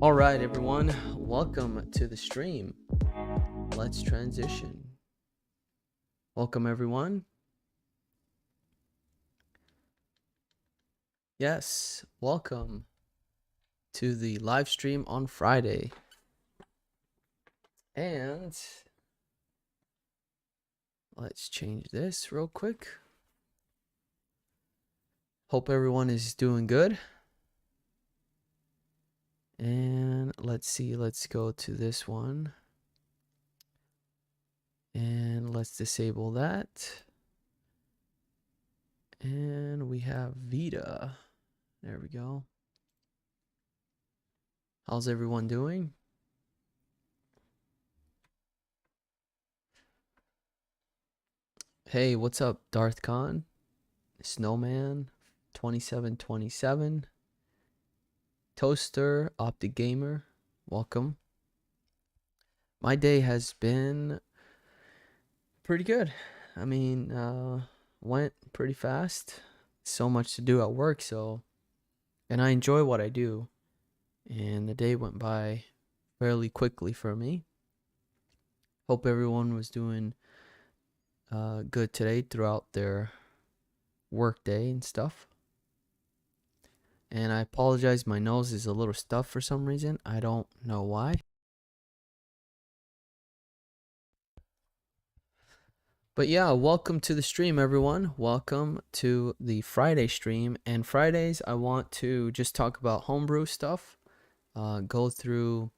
All right, everyone, welcome to the stream. Let's transition. Welcome, everyone. Yes, welcome to the live stream on Friday. And let's change this real quick. Hope everyone is doing good. And let's see, let's go to this one. And let's disable that. And we have Vita. There we go. How's everyone doing? Hey, what's up, Darth Khan? Snowman 2727. Toaster, Optic Gamer, welcome. My day has been pretty good. I mean, went pretty fast. So much to do at work, and I enjoy what I do. And the day went by fairly quickly for me. Hope everyone was doing good today throughout their work day and stuff. And I apologize, my nose is a little stuffed for some reason. I don't know why. But yeah, welcome to the stream, everyone. Welcome to the Friday stream. And Fridays, I want to just talk about homebrew stuff, go through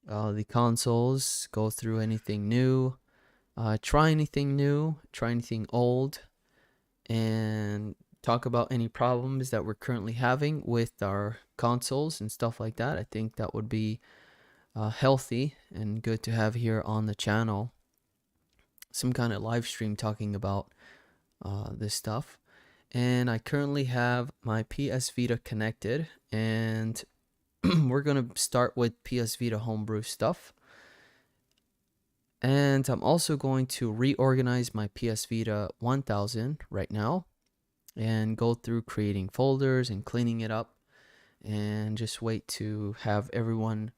the consoles, go through anything new, try anything new, try anything old, and talk about any problems that we're currently having with our consoles and stuff like that. I think that would be healthy and good to have here on the channel. Some kind of live stream talking about this stuff. And I currently have my PS Vita connected, and we're gonna start with PS Vita homebrew stuff. And I'm also going to reorganize my PS Vita 1000 right now and go through creating folders and cleaning it up, and just wait to have everyone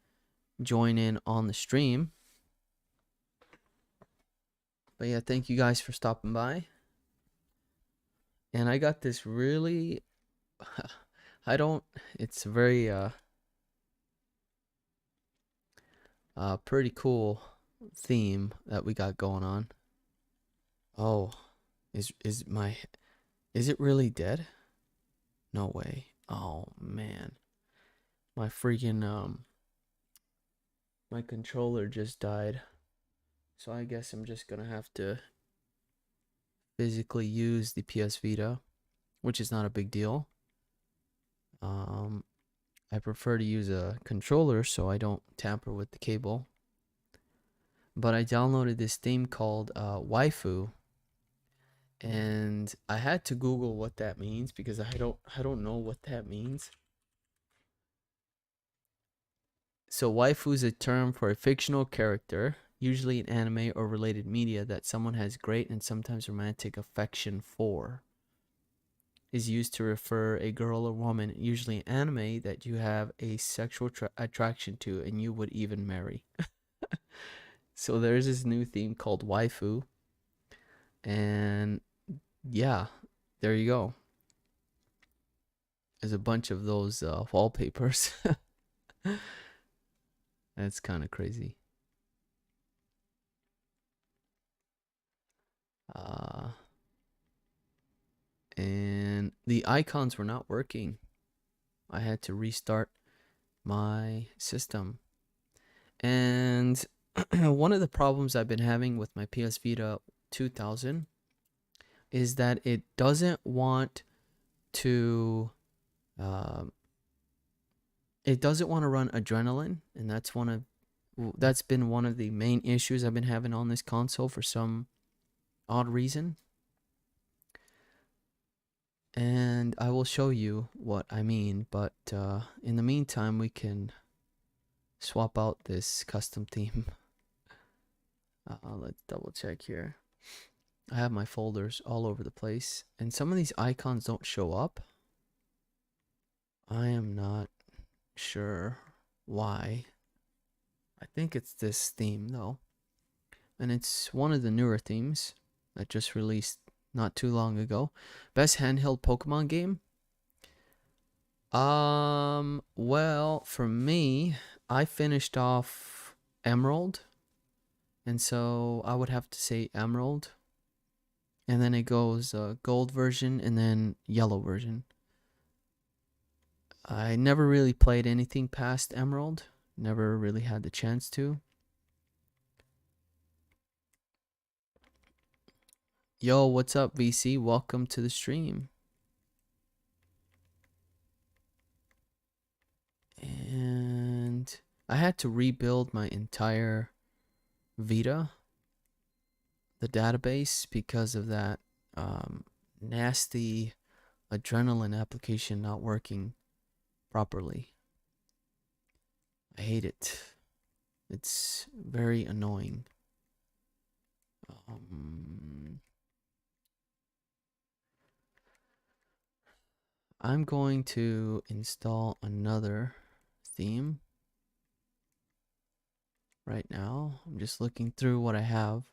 join in on the stream. But yeah, thank you guys for stopping by. And I got this really it's very pretty cool theme that we got going on. Oh, is it really dead? No way. Oh man. My freaking my controller just died. So I guess I'm just gonna have to physically use the PS Vita, which is not a big deal. I prefer to use a controller so I don't tamper with the cable. But I downloaded this theme called Waifu, and I had to Google what that means because I don't know what that means. So waifu is a term for a fictional character, usually in anime or related media, that someone has great and sometimes romantic affection for. Is used to refer a girl or woman, usually in anime, that you have a sexual attraction to and you would even marry. So there's this new theme called waifu, and yeah, there you go. There's a bunch of those wallpapers. That's kind of crazy. And the icons were not working. I had to restart my system. And one of the problems I've been having with my PS Vita 2000 is that it doesn't want to run adrenaline, and that's been one of the main issues I've been having on this console for some odd reason. And I will show you what I mean, but in the meantime we can swap out this custom theme. Let's double check here. I have my folders all over the place, and some of these icons don't show up. I am not sure why. I think it's this theme though, and it's one of the newer themes that just released not too long ago. Best handheld Pokemon game. Well, for me, I finished off Emerald, and so I would have to say Emerald, and then it goes gold version and then yellow version. I never really played anything past Emerald, never really had the chance to. Yo, what's up, VC? Welcome to the stream. And I had to rebuild my entire Vita, the database, because of that nasty adrenaline application not working properly. I hate it. It's very annoying. I'm going to install another theme right now. I'm just looking through what I have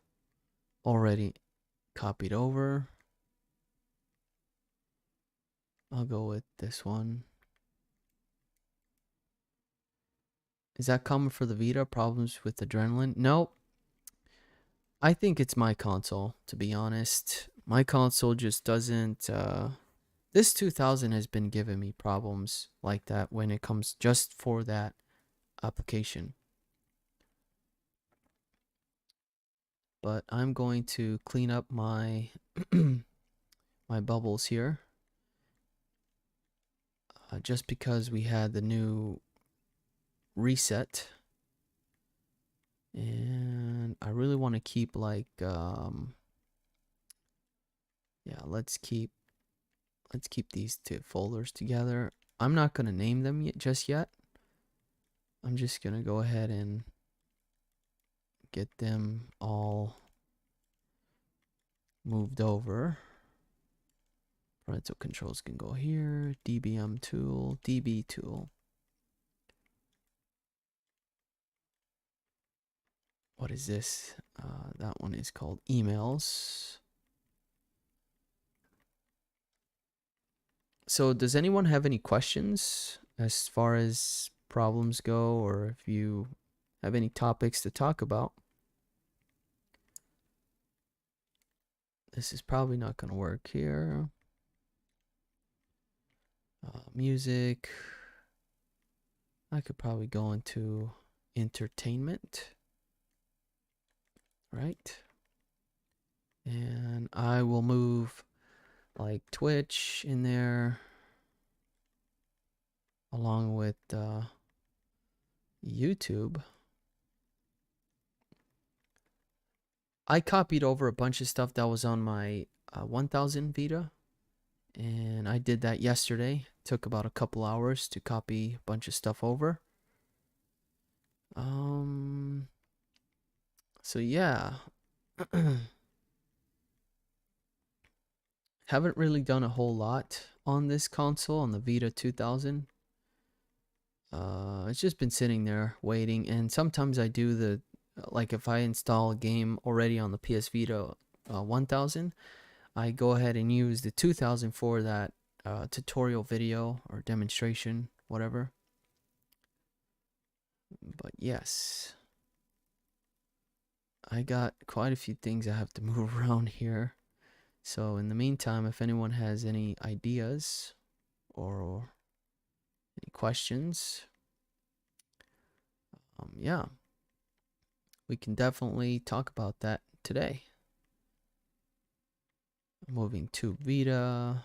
already copied over. I'll go with this one. Is that common for the Vita? Problems with adrenaline? Nope. I think it's my console, to be honest. My console just doesn't... this 2000 has been giving me problems like that when it comes just for that application. But I'm going to clean up my my bubbles here. Just because we had the new reset. And I really want to keep like yeah, let's keep these two folders together. I'm not going to name them just yet. I'm just going to go ahead and get them all moved over. Parental controls can go here. DBM tool, DB tool. What is this? That one is called emails. So does anyone have any questions as far as problems go, or if you have any topics to talk about? This is probably not going to work here. Music. I could probably go into entertainment. Right. And I will move like Twitch in there along with YouTube. I copied over a bunch of stuff that was on my 1000 Vita, and I did that yesterday. Took about a couple hours to copy a bunch of stuff over. So yeah. Haven't really done a whole lot on this console, on the Vita 2000. It's just been sitting there waiting, and sometimes I do the, like if I install a game already on the PS Vita 1000, I go ahead and use the 2000 for that tutorial video or demonstration, whatever. But yes, I got quite a few things I have to move around here. So in the meantime, if anyone has any ideas or any questions, yeah, we can definitely talk about that today. Moving to Vita.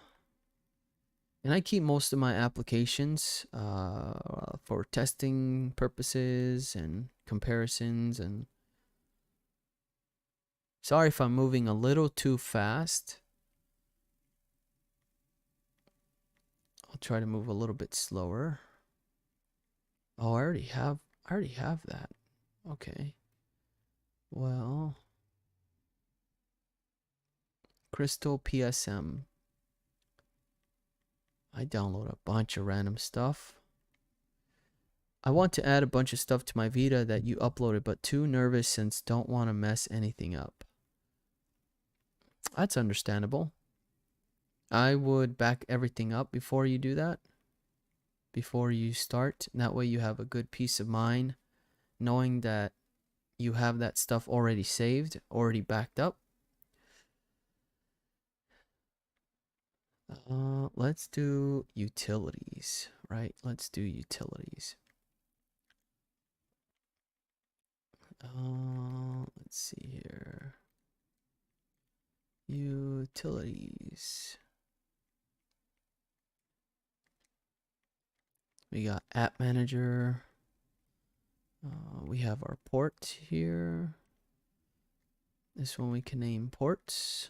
And I keep most of my applications for testing purposes and comparisons. And sorry if I'm moving a little too fast. I'll try to move a little bit slower. Oh, I already have that. Okay. Well, Crystal PSM. I download a bunch of random stuff. I want to add a bunch of stuff to my Vita that you uploaded, but too nervous since don't want to mess anything up. That's understandable. I would back everything up before you do that. before you start. That way you have a good peace of mind knowing that you have that stuff already saved, already backed up. Let's do utilities, right? Let's do utilities. Let's see here. Utilities. We got app manager. We have our port here. This one we can name ports.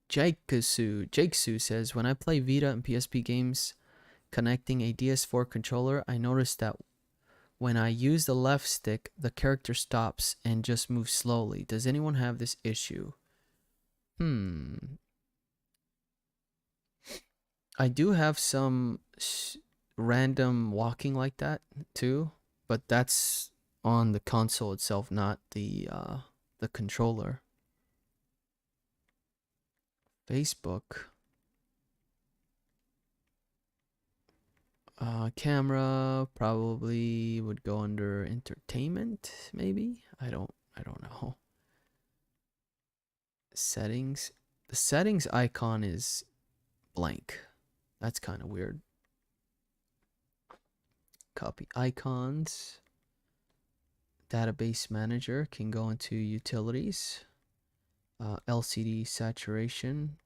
Jakesu says, when I play Vita and PSP games connecting a DS4 controller, I noticed that when I use the left stick, the character stops and just moves slowly. Does anyone have this issue? I do have some random walking like that too, but that's on the console itself, not the controller. Facebook. Camera probably would go under entertainment, maybe. I don't know. Settings. The settings icon is blank. That's kind of weird. Copy icons. Database manager can go into utilities. LCD saturation.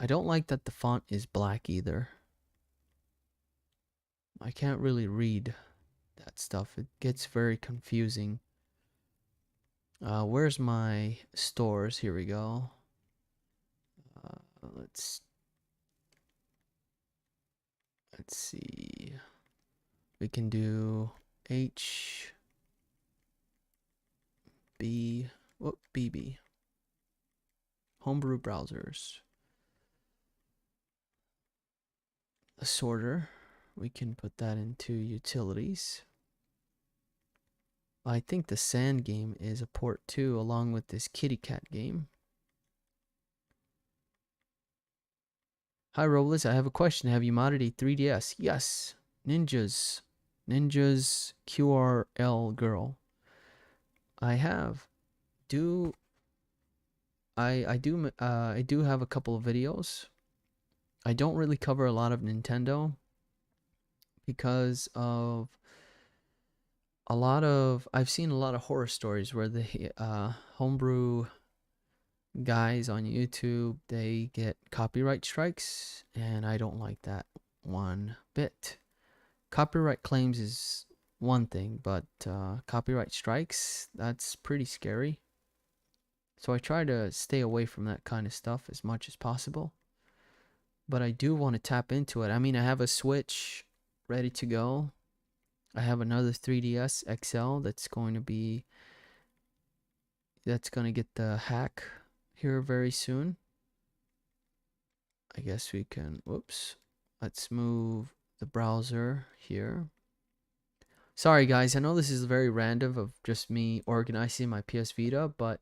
I don't like that the font is black either. I can't really read that stuff. It gets very confusing. Where's my stores? Here we go. Let's see. We can do BB. Homebrew browsers. A sorter. We can put that into utilities. I think the sand game is a port too, along with this kitty cat game. Hi Robles, I have a question. Have you modded a 3DS? Yes. Ninja's QRL girl. I have. I do have a couple of videos. I don't really cover a lot of Nintendo because of I've seen a lot of horror stories where the homebrew guys on YouTube, they get copyright strikes, and I don't like that one bit. Copyright claims is one thing, but copyright strikes, that's pretty scary. So I try to stay away from that kind of stuff as much as possible. But I do want to tap into it. I mean, I have a Switch ready to go. I have another 3DS XL that's going to get the hack here very soon. I guess we can, whoops. Let's move the browser here. Sorry guys, I know this is very random of just me organizing my PS Vita, but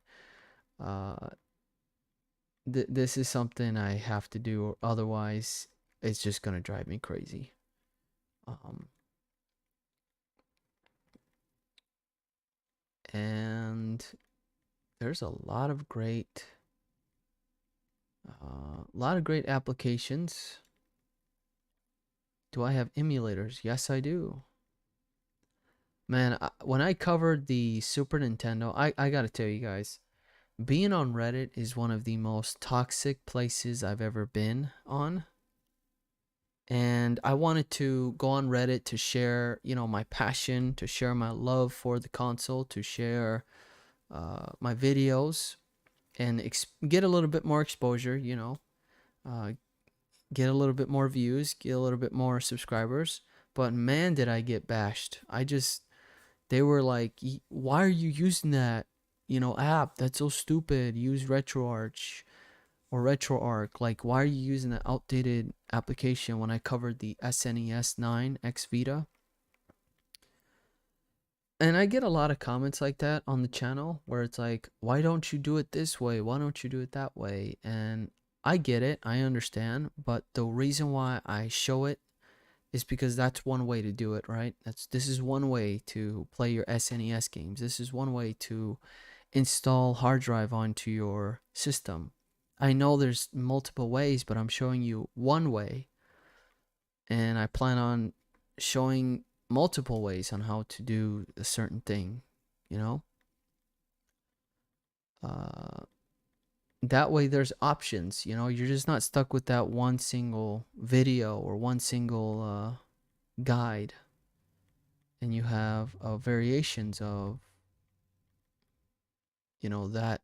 this is something I have to do, otherwise it's just gonna drive me crazy. And there's a lot of great applications. Do I have emulators? Yes, I do. Man, when I covered the Super Nintendo, I gotta tell you guys, being on Reddit is one of the most toxic places I've ever been on. And I wanted to go on Reddit to share, my passion, to share my love for the console, to share my videos, and get a little bit more exposure, get a little bit more views, get a little bit more subscribers. But man, did I get bashed. They were like, why are you using that, app? That's so stupid. Use RetroArch or RetroArch. Like, why are you using that outdated application when I covered the SNES 9 X Vita? And I get a lot of comments like that on the channel where it's like, why don't you do it this way? Why don't you do it that way? And I get it, I understand, but the reason why I show it is because that's one way to do it, right? This is one way to play your SNES games. This is one way to install hard drive onto your system. I know there's multiple ways, but I'm showing you one way, and I plan on showing multiple ways on how to do a certain thing, you know? Uh, that way there's options, you know? You're just not stuck with that one single video or one single guide, and you have variations of, you know, that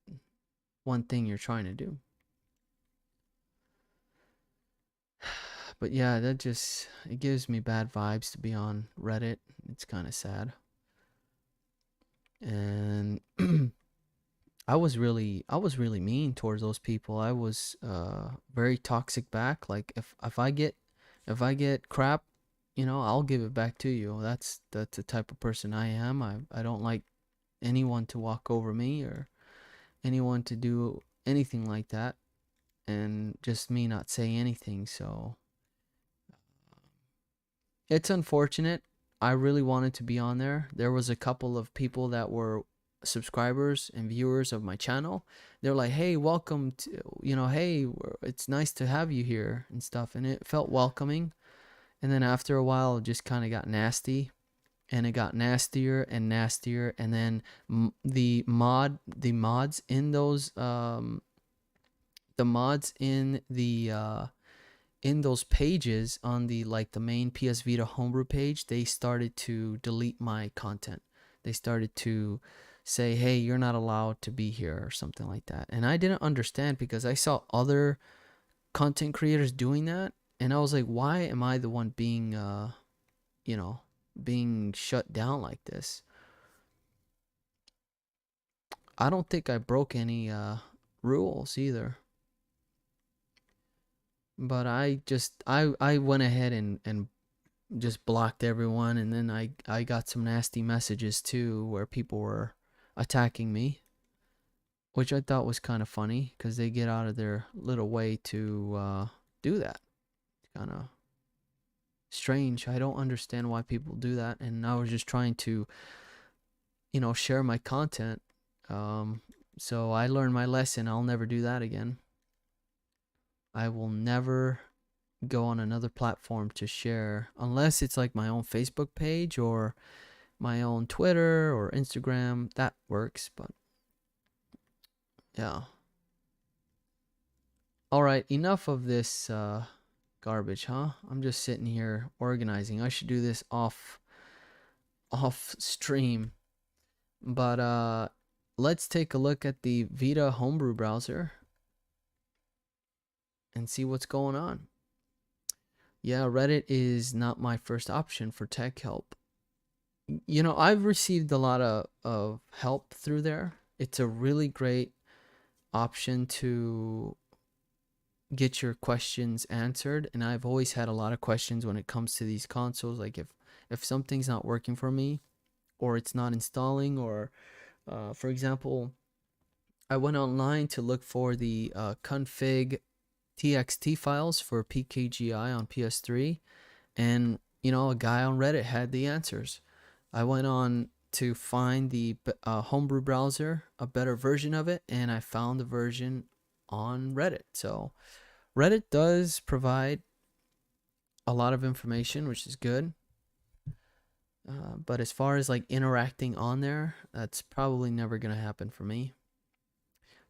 one thing you're trying to do. But yeah, that just, it gives me bad vibes to be on Reddit. It's kind of sad. And I was really mean towards those people. I was very toxic back. Like if I get crap, you know, I'll give it back to you. That's the type of person I am. I don't like anyone to walk over me or anyone to do anything like that, and just me not say anything. So it's unfortunate. I really wanted to be on there. There was a couple of people that were subscribers and viewers of my channel. They're like, "Hey, welcome to, you know, hey, it's nice to have you here and stuff." And it felt welcoming. And then after a while, it just kind of got nasty, and it got nastier and nastier. And then the mods in those the mods in those pages on the, like, the main PS Vita Homebrew page, they started to delete my content. They started to say, "Hey, you're not allowed to be here," or something like that. And I didn't understand because I saw other content creators doing that, and I was like, why am I the one being you know, being shut down like this? I don't think I broke any rules either. But I went ahead and just blocked everyone, and then I got some nasty messages too where people were attacking me, which I thought was kind of funny because they get out of their little way to do that. Kind of strange. I don't understand why people do that, and I was just trying to, you know, share my content. So I learned my lesson. I'll never do that again. I will never go on another platform to share unless it's like my own Facebook page or my own Twitter or Instagram. That works, but yeah. All right, enough of this garbage, huh? I'm just sitting here organizing. I should do this off stream. But let's take a look at the Vita Homebrew browser and see what's going on. Yeah, Reddit is not my first option for tech help. You know, I've received a lot of help through there. It's a really great option to get your questions answered, and I've always had a lot of questions when it comes to these consoles. Like if something's not working for me, or it's not installing, or for example, I went online to look for the config txt files for PKGJ on PS3, and you know, a guy on Reddit had the answers. I went on to find the homebrew browser, a better version of it, and I found the version on Reddit. So Reddit does provide a lot of information, which is good. But as far as like interacting on there, that's probably never gonna happen for me.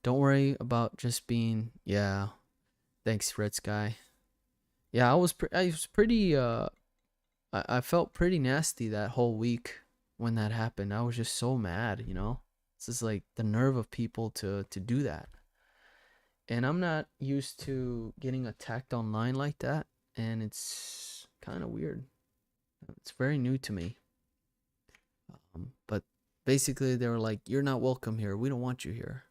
Don't worry about just being, yeah. Thanks, Red Sky. Yeah, I was pretty I felt pretty nasty that whole week when that happened. I was just so mad, you know. It's just like the nerve of people to do that. And I'm not used to getting attacked online like that, and it's kind of weird. It's very new to me. But basically, they were like, "You're not welcome here. We don't want you here.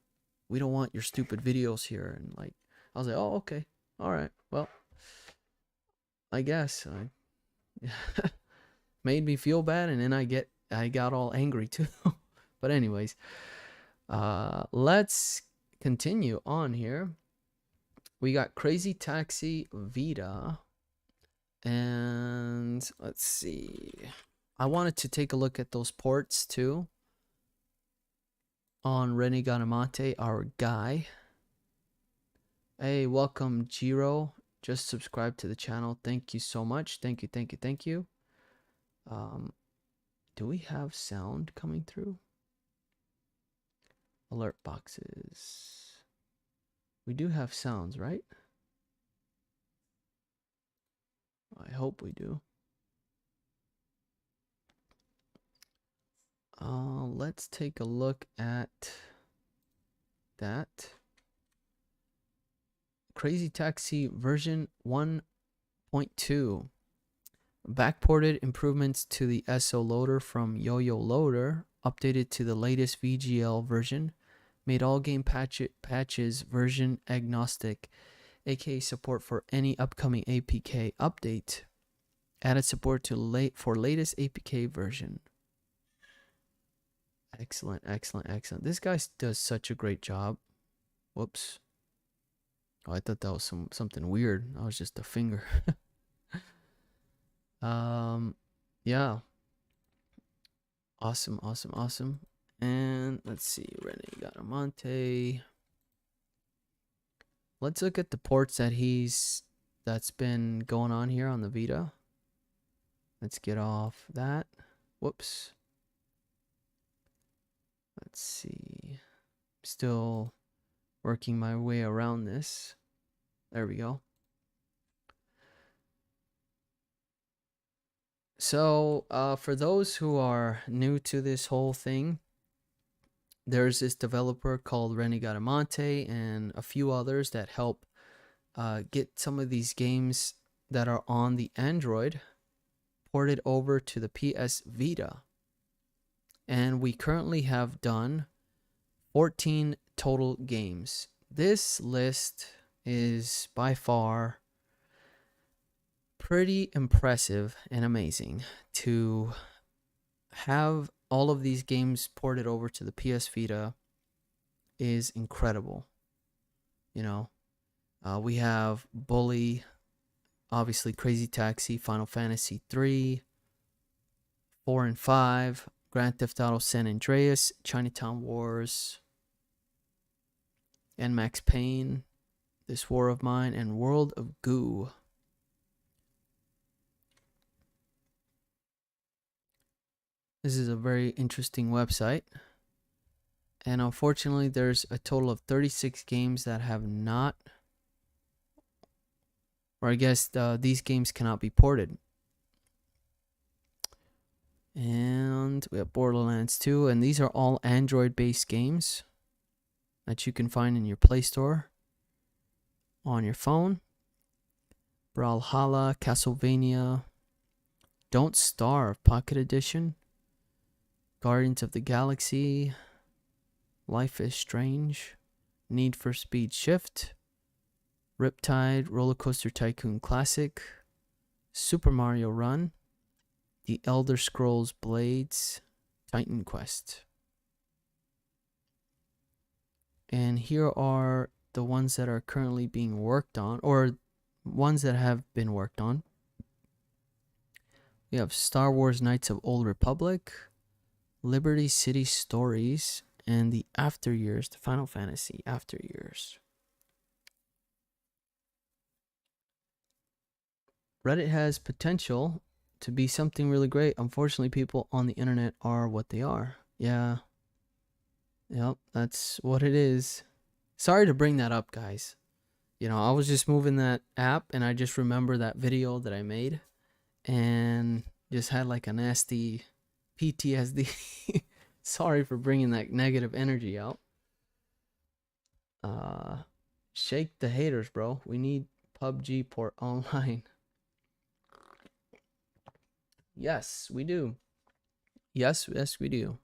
We don't want your stupid videos here." And like, I was like, "Oh, okay, all right. Well, I guess." Made me feel bad, and then I got all angry too. But anyways, let's continue on here. we got Crazy Taxi Vita, and let's see. I wanted to take a look at those ports too on Renegade Amante, our guy. Hey, welcome Jiro. Just subscribe to the channel. Thank you so much. Thank you, thank you, thank you. Do we have sound coming through? Alert boxes. We do have sounds, right? I hope we do. Let's take a look at that. Crazy Taxi version 1.2. Backported improvements to the SO loader from Yo-Yo Loader, updated to the latest VGL version, made all game patches version agnostic, aka support for any upcoming APK update, added support to for latest APK version. Excellent, excellent, excellent. This guy does such a great job. Whoops. Oh, I thought that was something weird. That was just a finger. Yeah. Awesome, awesome, awesome. And let's see, Renegade Amante. Let's look at the ports that's been going on here on the Vita. Let's get off that. Whoops. Let's see. Still working my way around this. There we go. So, for those who are new to this whole thing, there's this developer called Renegade Amante and a few others that help get some of these games that are on the Android ported over to the PS Vita. And we currently have done 14 total games. This list is by far pretty impressive and amazing. To have all of these games ported over to the PS Vita is incredible. You know, we have Bully, obviously Crazy Taxi, Final Fantasy 3, 4 and 5, Grand Theft Auto San Andreas, Chinatown Wars, and Max Payne, This War of Mine, and World of Goo. This is a very interesting website. And unfortunately, there's a total of 36 games that have not, or I guess these games cannot be ported. And we have Borderlands 2, and these are all Android-based games that you can find in your Play Store on your phone. Brawlhalla, Castlevania, Don't Starve Pocket Edition, Guardians of the Galaxy, Life is Strange, Need for Speed Shift, Riptide Roller Coaster Tycoon Classic, Super Mario Run, The Elder Scrolls Blades, Titan Quest. And here are the ones that are currently being worked on, or ones that have been worked on. We have Star Wars Knights of Old Republic, Liberty City Stories, and the After Years, the Final Fantasy After Years. Reddit has potential to be something really great. Unfortunately, people on the internet are what they are. Yeah. Yep, that's what it is. Sorry to bring that up, guys. You know, I was just moving that app and I just remember that video that I made and just had like a nasty PTSD. Sorry for bringing that negative energy out. Shake the haters, bro. We need PUBG port online. Yes, we do. Yes, we do.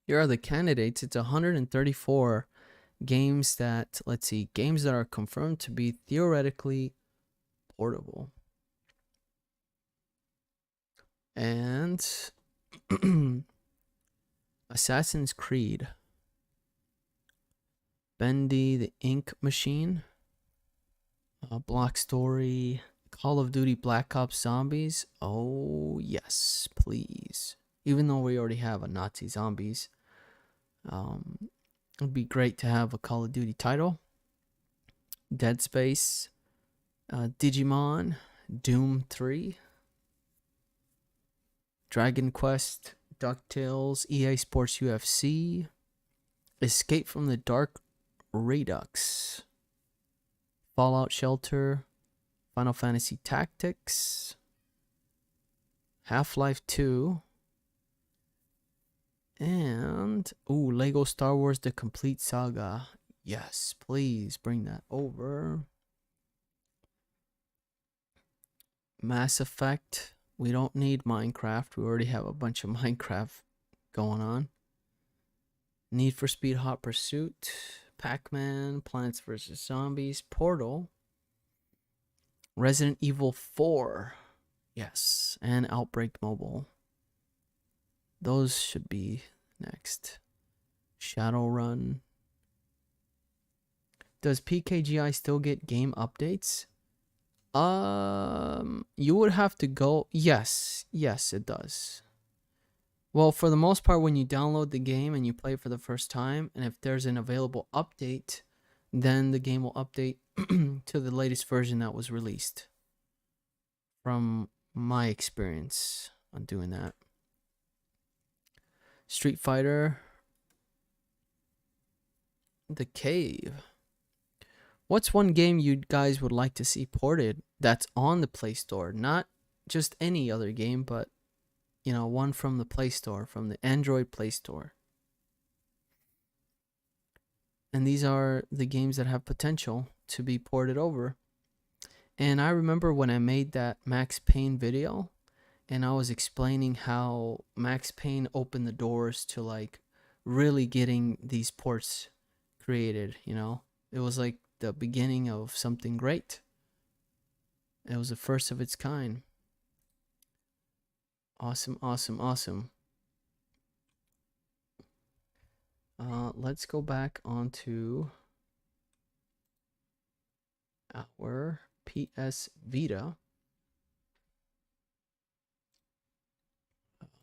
Here are the candidates. It's 134 games that, let's see, games that are confirmed to be theoretically portable. And Assassin's Creed, Bendy the Ink Machine, Block Story, Call of Duty Black Ops Zombies. Oh, yes, please. Even though we already have a Nazi Zombies, it'd be great to have a Call of Duty title. Dead Space, Digimon, Doom 3, Dragon Quest, DuckTales, EA Sports UFC, Escape from the Dark Redux, Fallout Shelter, Final Fantasy Tactics, Half-Life 2, and Lego Star Wars The Complete Saga. Yes, please bring that over. Mass Effect. We don't need Minecraft. We already have a bunch of Minecraft going on. Need for Speed Hot Pursuit, Pac-Man, Plants vs. Zombies, Portal, Resident Evil 4. Yes, and Outbreak Mobile. Those should be next. Shadowrun. Does PKGI still get game updates? You would have to go. Yes, it does. Well, for the most part, when you download the game and you play it for the first time, and if there's an available update, then the game will update to the latest version that was released. From my experience on doing that. Street Fighter, The Cave. What's one game you guys would like to see ported that's on the Play Store? Not just any other game, but, you know, one from the Play Store, from the Android Play Store. And these are the games that have potential to be ported over. And I remember when I made that Max Payne video, and I was explaining how Max Payne opened the doors to, like, really getting these ports created, you know? It was like the beginning of something great. It was the first of its kind. Awesome. Let's go back onto our PS Vita.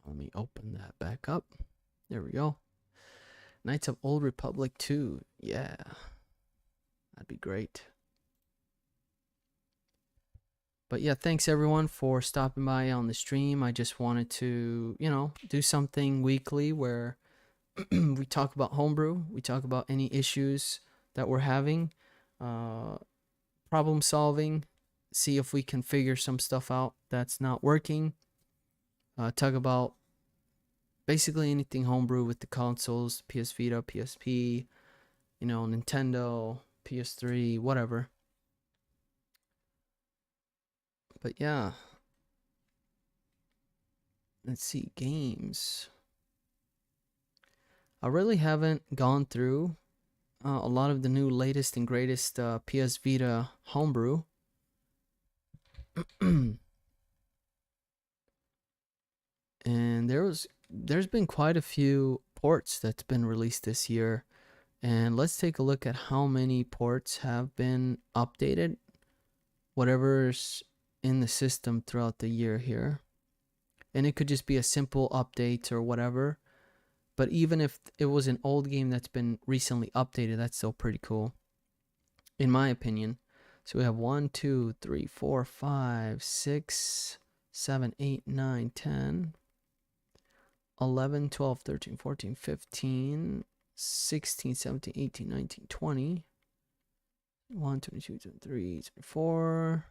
Let me open that back up. There we go. Knights of Old Republic 2. Yeah. That'd be great. But yeah, thanks everyone for stopping by on the stream. I just wanted to, you know, do something weekly where we talk about homebrew. We talk about any issues that we're having. Problem solving. See if we can figure some stuff out that's not working. Talk about basically anything homebrew with the consoles, PS Vita, PSP, you know, Nintendo, PS3, whatever. But yeah. Let's see, games. I really haven't gone through a lot of the new latest and greatest PS Vita homebrew. And there's been quite a few ports that's been released this year. And let's take a look at how many ports have been updated. Whatever's in the system throughout the year here. And it could just be a simple update or whatever. But even if it was an old game that's been recently updated, that's still pretty cool, in my opinion. So we have 1, 2, 3, 4, 5, 6, 7, 8, 9, 10, 11, 12, 13, 14, 15, 16, 17, 18, 19, 20, 1, 22, 23, 24,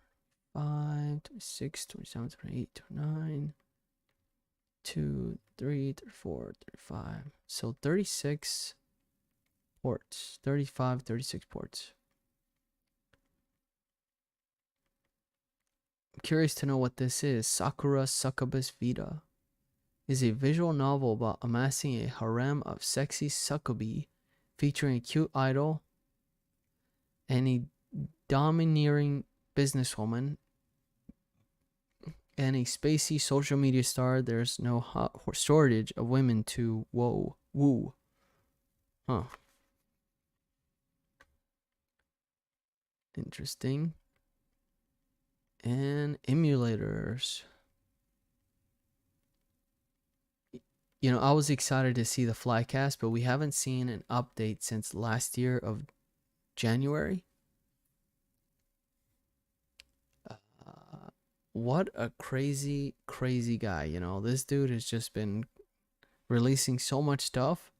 5, 26, 27, 28, 29, 2, 3, 34, 35. So 36 ports. 35, 36 ports. I'm curious to know what this is. Sakura Succubus Vita is a visual novel about amassing a harem of sexy succubi featuring a cute idol and a domineering businesswoman and a spacey social media star. There's no shortage of women to woo. Huh. Interesting. And emulators. You know, I was excited to see the Flycast, but we haven't seen an update since last year of January. What a crazy, crazy guy. You know, this dude has just been releasing so much stuff,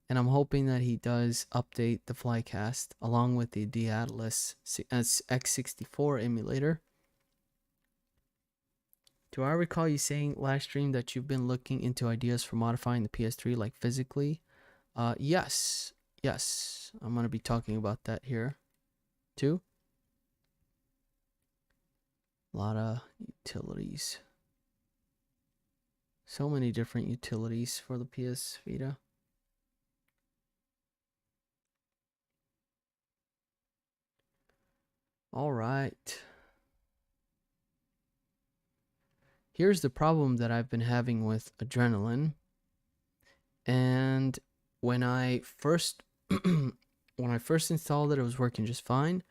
and I'm hoping that he does update the Flycast along with the D-Atlas X64 emulator. Do I recall you saying last stream that you've been looking into ideas for modifying the PS3 like physically? Yes. Yes. I'm going to be talking about that here too. A lot of utilities. So many different utilities for the PS Vita. All right. Here's the problem that I've been having with Adrenaline. And when I first installed it, it was working just fine.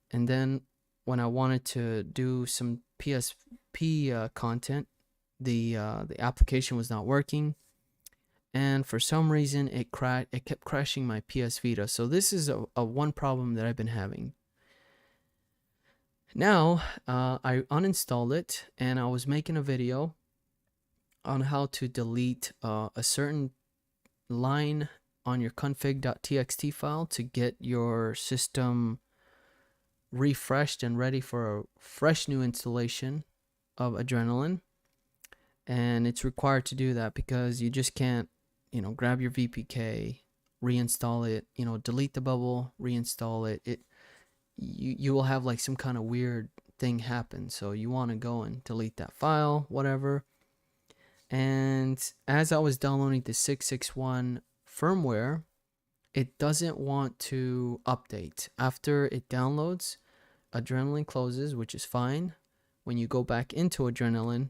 And then when I wanted to do some PSP content, the application was not working, and for some reason it kept crashing my PS Vita. So this is a one problem that I've been having. Now I uninstalled it, and I was making a video on how to delete a certain line on your config.txt file to get your system refreshed and ready for a fresh new installation of Adrenaline. And it's required to do that because you just can't, you know, grab your VPK, reinstall it, you know, delete the bubble, reinstall it. You will have like some kind of weird thing happen. So you want to go and delete that file, whatever. And as I was downloading the 661 firmware, it doesn't want to update. After it downloads, Adrenaline closes, which is fine. When you go back into Adrenaline,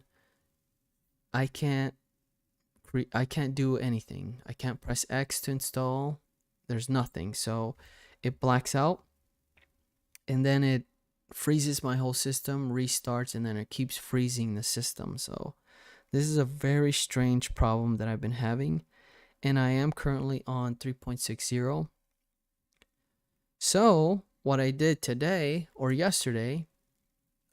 I can't do anything. I can't press X to install. There's nothing. So it blacks out, and then it freezes my whole system, restarts, and then it keeps freezing the system. So this is a very strange problem that I've been having, and I am currently on 3.60. So what I did today or yesterday,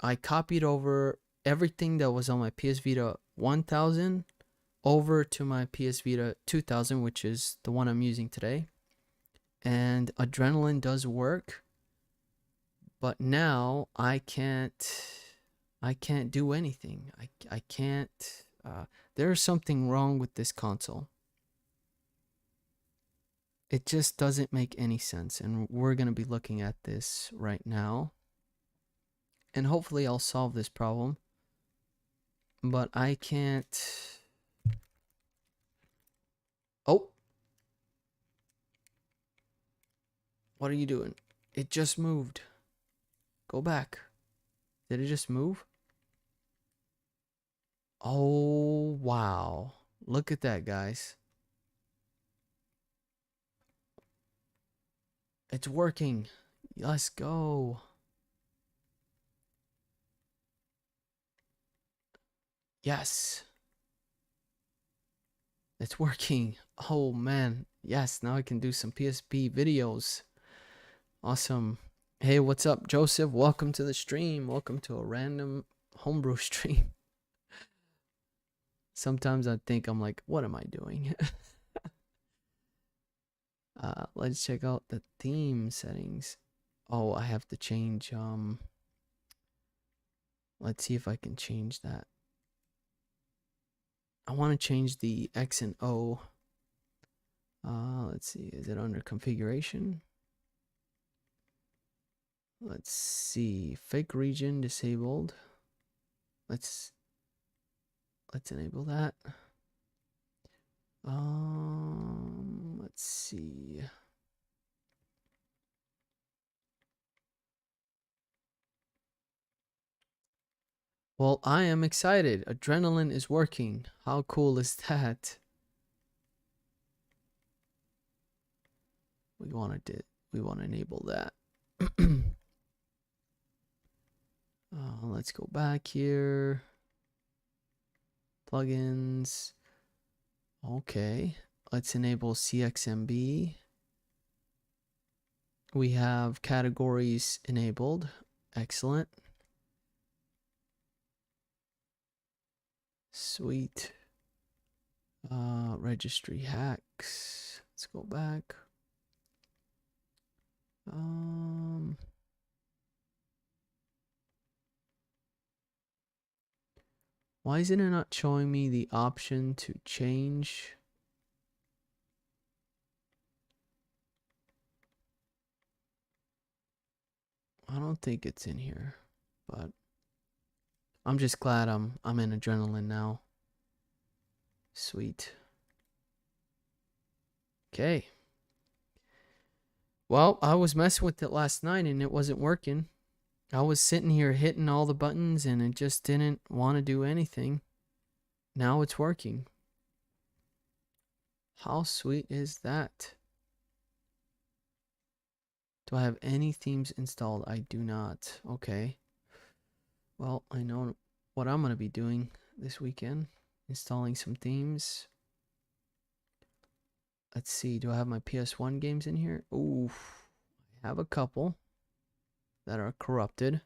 I copied over everything that was on my PS Vita 1000 over to my PS Vita 2000, which is the one I'm using today. And Adrenaline does work, but now I can't do anything. I can't. There's something wrong with this console. It just doesn't make any sense, and we're going to be looking at this right now. And hopefully I'll solve this problem. But I can't. Oh. What are you doing? It just moved. Go back. Did it just move? Oh, wow. Look at that, guys. It's working. Let's go. Yes. It's working. Oh, man. Yes, now I can do some PSP videos. Awesome. Hey, what's up, Joseph? Welcome to the stream. Welcome to a random homebrew stream. Sometimes I think I'm like, what am I doing? Let's check out the theme settings. Oh, I have to change, let's see if I can change that. I want to change the X and O. Let's see, is it under configuration? Let's see, fake region disabled. Let's enable that. Let's see. Well, I am excited. Adrenaline is working. How cool is that? We want to enable that. Let's go back here. Plugins. Okay. Let's enable CXMB. We have categories enabled. Excellent. Sweet. Registry hacks. Let's go back. Why isn't it not showing me the option to change? I don't think it's in here, but I'm just glad I'm in adrenaline now. Sweet. Okay. Well, I was messing with it last night and it wasn't working. I was sitting here hitting all the buttons and it just didn't want to do anything. Now it's working. How sweet is that? Do I have any themes installed? I do not. Okay. Well, I know what I'm going to be doing this weekend. Installing some themes. Let's see. Do I have my PS1 games in here? Ooh. I have a couple that are corrupted.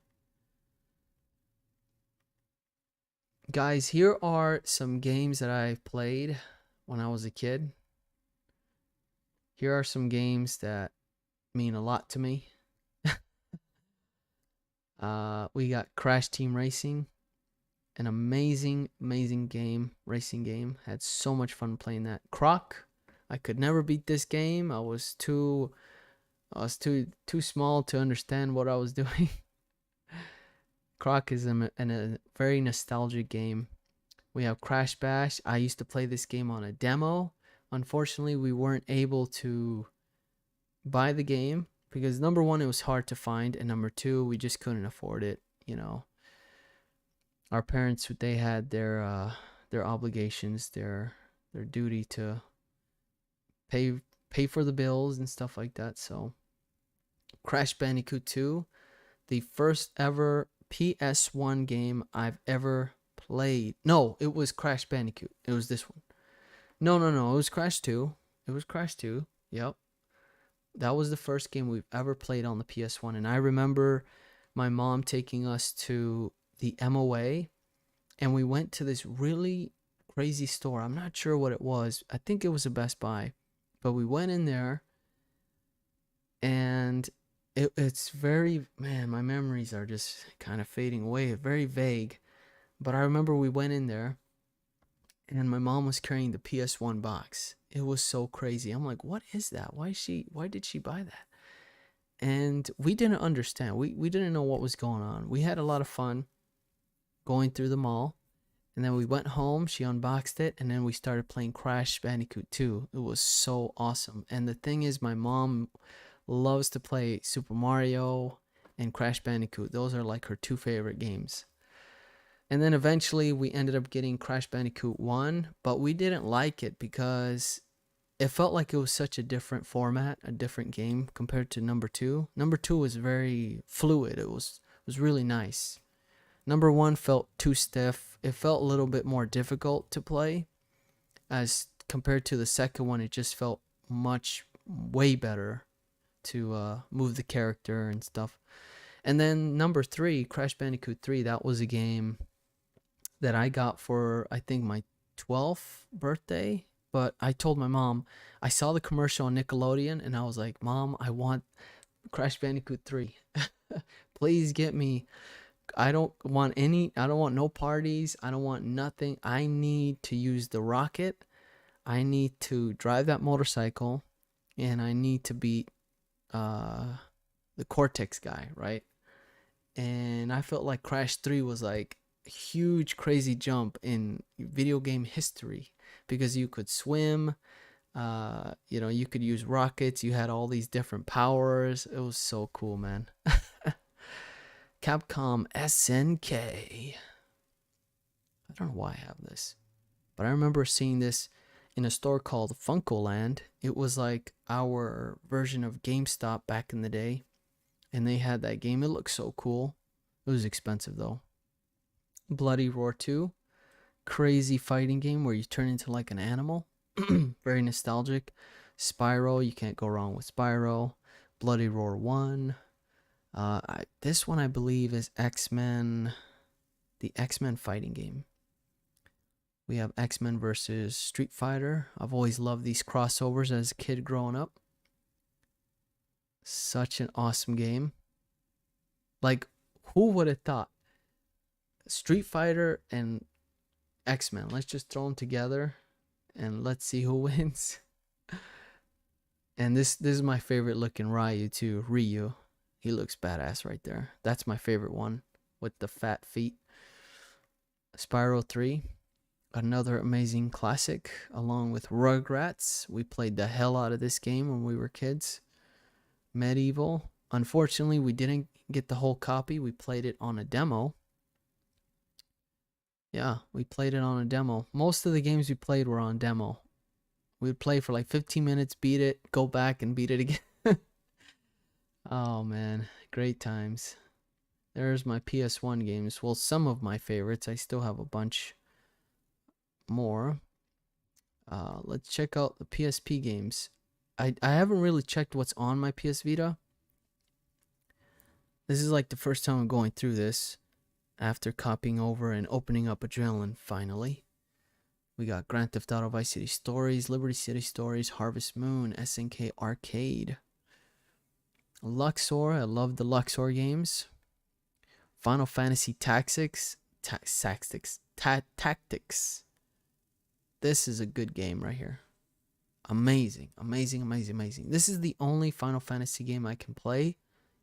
Guys, here are some games that I played when I was a kid. Here are some games that mean a lot to me. We got Crash Team Racing, an amazing game, racing game. Had so much fun playing that. Croc, I could never beat this game. I was too small to understand what I was doing. Croc is a very nostalgic game. We have Crash Bash. I used to play this game on a demo. Unfortunately, we weren't able to buy the game because number one, it was hard to find, and number two, we just couldn't afford it. You know, our parents, they had their obligations, their duty to pay for the bills and stuff like that. So, Crash Bandicoot 2, the first ever PS1 game I've ever played. No, it was Crash Bandicoot. It was this one. No. It was Crash 2. It was Crash 2. Yep. That was the first game we've ever played on the PS1. And I remember my mom taking us to the MOA. And we went to this really crazy store. I'm not sure what it was. I think it was a Best Buy. But we went in there. And it's very, man, my memories are just kind of fading away. Very vague. But I remember we went in there. And my mom was carrying the PS1 box. It was so crazy. I'm like, what is that? Why did she buy that? And we didn't understand. We didn't know what was going on. We had a lot of fun going through the mall. And then we went home, she unboxed it, and then we started playing Crash Bandicoot 2. It was so awesome. And the thing is, my mom loves to play Super Mario and Crash Bandicoot. Those are like her two favorite games. And then eventually we ended up getting Crash Bandicoot 1, but we didn't like it because it felt like it was such a different format, a different game compared to number 2. Number 2 was very fluid. It was really nice. Number 1 felt too stiff. It felt a little bit more difficult to play as compared to the second one. It just felt way better to move the character and stuff. And then number 3, Crash Bandicoot 3, that was a game that I got for, I think, my 12th birthday. But I told my mom, I saw the commercial on Nickelodeon and I was like, Mom, I want Crash Bandicoot 3. Please get me. I don't want no parties. I don't want nothing. I need to use the rocket. I need to drive that motorcycle. And I need to beat the Cortex guy, right? And I felt like Crash 3 was like a huge crazy jump in video game history because you could swim, you could use rockets, you had all these different powers. It was so cool, man. Capcom SNK. I don't know why I have this, but I remember seeing this in a store called Funkoland. It was like our version of GameStop back in the day, and they had that game. It looked so cool. It was expensive though. Bloody Roar 2, crazy fighting game where you turn into like an animal. Very nostalgic. Spyro, you can't go wrong with Spyro. Bloody Roar 1. This one I believe is X-Men, the X-Men fighting game. We have X-Men versus Street Fighter. I've always loved these crossovers as a kid growing up. Such an awesome game. Like, who would have thought? Street Fighter and X-Men. Let's just throw them together and let's see who wins. And this is my favorite looking Ryu too. Ryu. He looks badass right there. That's my favorite one with the fat feet. Spyro 3. Another amazing classic, along with Rugrats. We played the hell out of this game when we were kids. Medieval. Unfortunately, we didn't get the whole copy. We played it on a demo. Yeah, we played it on a demo. Most of the games we played were on demo. We'd play for like 15 minutes, beat it, go back and beat it again. Oh man, great times. There's my PS1 games. Well, some of my favorites. I still have a bunch more. Let's check out the PSP games. I haven't really checked what's on my PS Vita. This is like the first time I'm going through this after copying over and opening up Adrenaline finally. We got Grand Theft Auto Vice City Stories, Liberty City Stories, Harvest Moon, SNK Arcade. Luxor, I love the Luxor games. Final Fantasy Tactics. Tactics. This is a good game right here. Amazing, amazing, amazing, amazing. This is the only Final Fantasy game I can play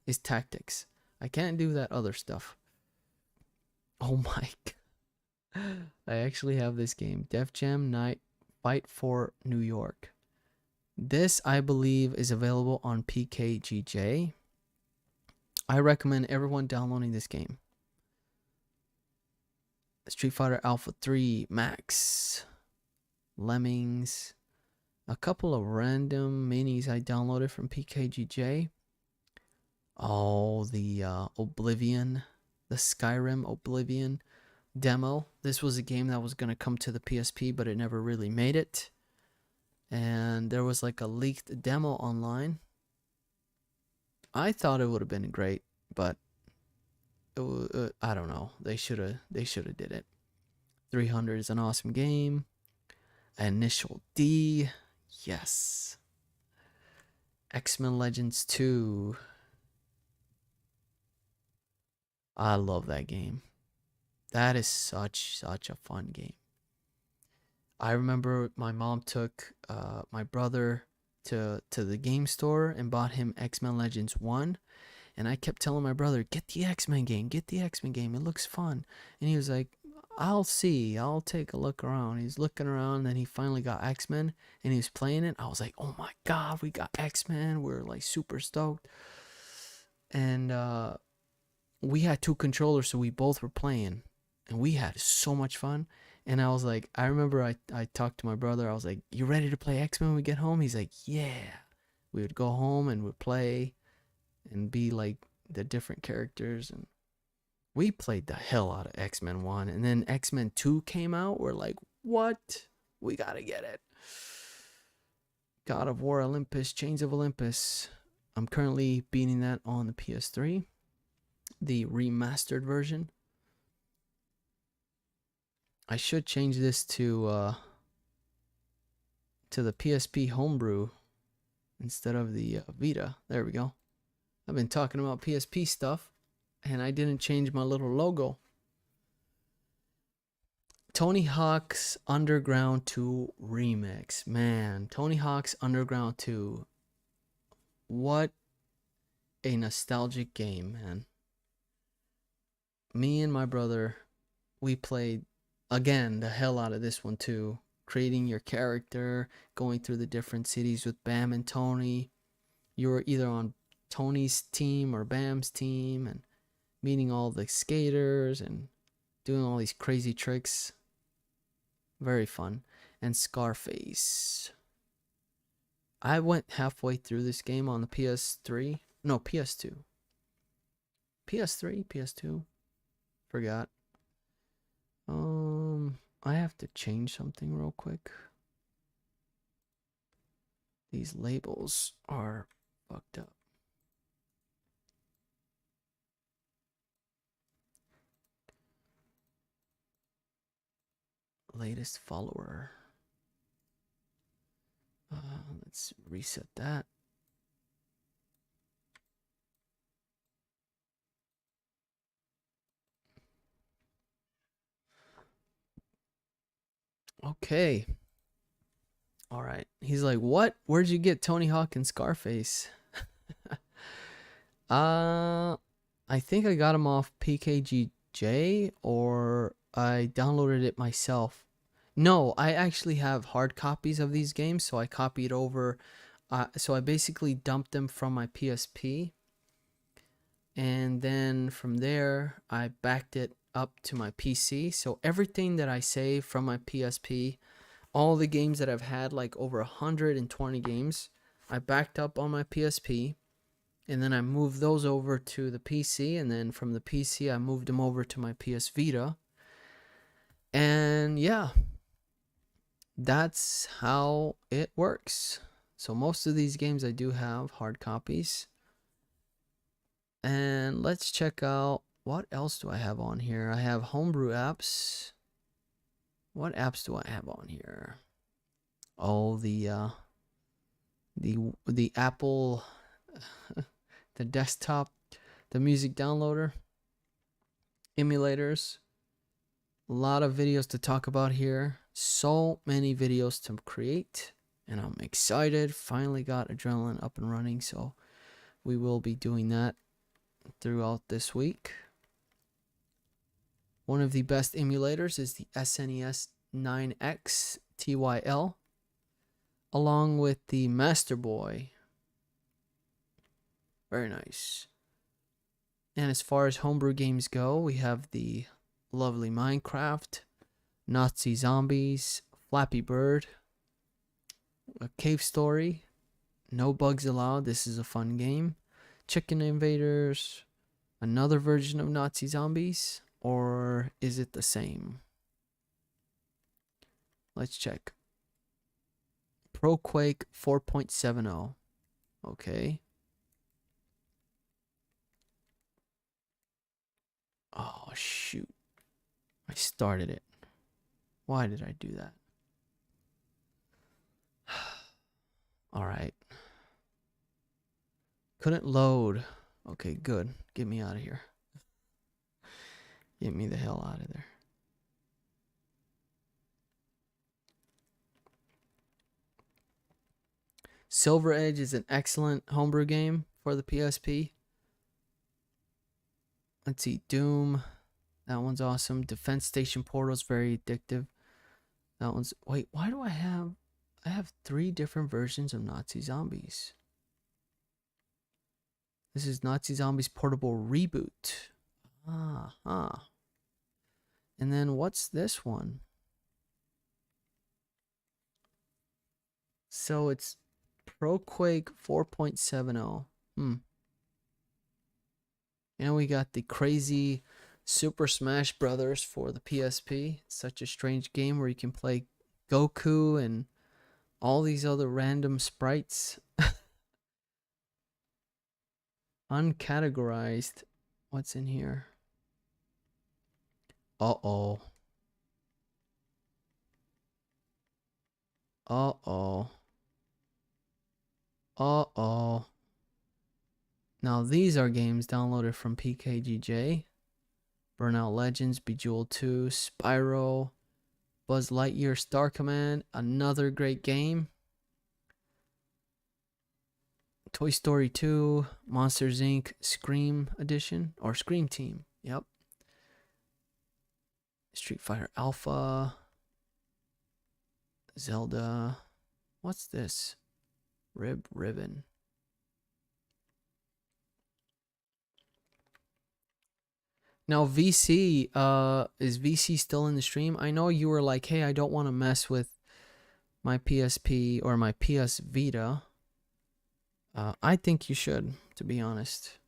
is Tactics. I can't do that other stuff. Oh my god. I actually have this game. Def Jam Night Fight for New York. This, I believe, is available on PKGJ. I recommend everyone downloading this game. Street Fighter Alpha 3 Max. Lemmings. A couple of random minis I downloaded from PKGJ. Oh, the Oblivion. The Skyrim Oblivion demo. This was a game that was going to come to the PSP, but it never really made it. And there was like a leaked demo online. I thought it would have been great, but I don't know. They should have did it. 300 is an awesome game. Initial D. Yes. X-Men Legends 2. I love that game. That is such a fun game. I remember my mom took my brother to the game store and bought him X-Men Legends 1. And I kept telling my brother, get the X-Men game, get the X-Men game. It looks fun. And he was like, I'll see. I'll take a look around. He's looking around, and then he finally got X-Men, and he was playing it. I was like, oh my god, we got X-Men. We're like super stoked. And we had 2 controllers, so we both were playing. And we had so much fun. And I was like, I remember I talked to my brother. I was like, you ready to play X-Men when we get home? He's like, yeah. We would go home and we'd play and be like the different characters. And we played the hell out of X-Men 1. And then X-Men 2 came out. We're like, what? We gotta get it. God of War Olympus, Chains of Olympus. I'm currently beating that on the PS3. The remastered version. I should change this to the PSP Homebrew instead of the Vita. There we go. I've been talking about PSP stuff, and I didn't change my little logo. Tony Hawk's Underground 2 Remix. Man, Tony Hawk's Underground 2. What a nostalgic game, man. Me and my brother, we played, again, the hell out of this one too. Creating your character, going through the different cities with Bam and Tony. You were either on Tony's team or Bam's team, and meeting all the skaters and doing all these crazy tricks. Very fun. And Scarface. I went halfway through this game on the PS3. No, PS2. PS3, PS2. Forgot. I have to change something real quick. These labels are fucked up. Latest follower. Let's reset that. Okay. All right. He's like, "What? Where'd you get Tony Hawk and Scarface?" uh, I think I got him off PKGJ or I downloaded it myself. No, I actually have hard copies of these games, so I copied over. So I basically dumped them from my PSP, and then from there I backed it up to my PC. So everything that I save from my PSP, all the games that I've had, like over 120 games, I backed up on my PSP, and then I moved those over to the PC, and then from the PC I moved them over to my PS Vita. And yeah, that's how it works. So most of these games I do have hard copies. And let's check out, what else do I have on here? I have homebrew apps. What apps do I have on here? Oh, the Apple the desktop, the music downloader, emulators. A lot of videos to talk about here. So many videos to create, and I'm excited. Finally got adrenaline up and running, so we will be doing that throughout this week. One of the best emulators is the SNES 9X TYL, along with the Master Boy. Very nice. And as far as homebrew games go, we have the lovely Minecraft, Nazi Zombies, Flappy Bird, a Cave Story, No Bugs Allowed, this is a fun game, Chicken Invaders, another version of Nazi Zombies, or is it the same? Let's check. ProQuake 4.70. Okay. Oh, shoot. I started it. Why did I do that? Alright. Couldn't load. Okay, good. Get me out of here. Get me the hell out of there. Silver Edge is an excellent homebrew game for the PSP. Let's see, Doom. That one's awesome. Defense Station Portal is very addictive. That one's, wait, why do I have 3 different versions of Nazi Zombies. This is Nazi Zombies Portable Reboot. Ah. And then what's this one? So it's ProQuake 4.70. And we got the crazy Super Smash Brothers for the PSP. Such a strange game where you can play Goku and all these other random sprites. Uncategorized. What's in here? Uh-oh. Uh-oh. Uh-oh. Now these are games downloaded from PKGJ. Burnout Legends, Bejeweled 2, Spyro, Buzz Lightyear Star Command, another great game. Toy Story 2, Monsters Inc. Scream Edition, or Scream Team, yep. Street Fighter Alpha, Zelda, what's this? Ribbon. Now VC, is VC still in the stream? I know you were like, hey, I don't want to mess with my PSP or my PS Vita. I think you should, to be honest.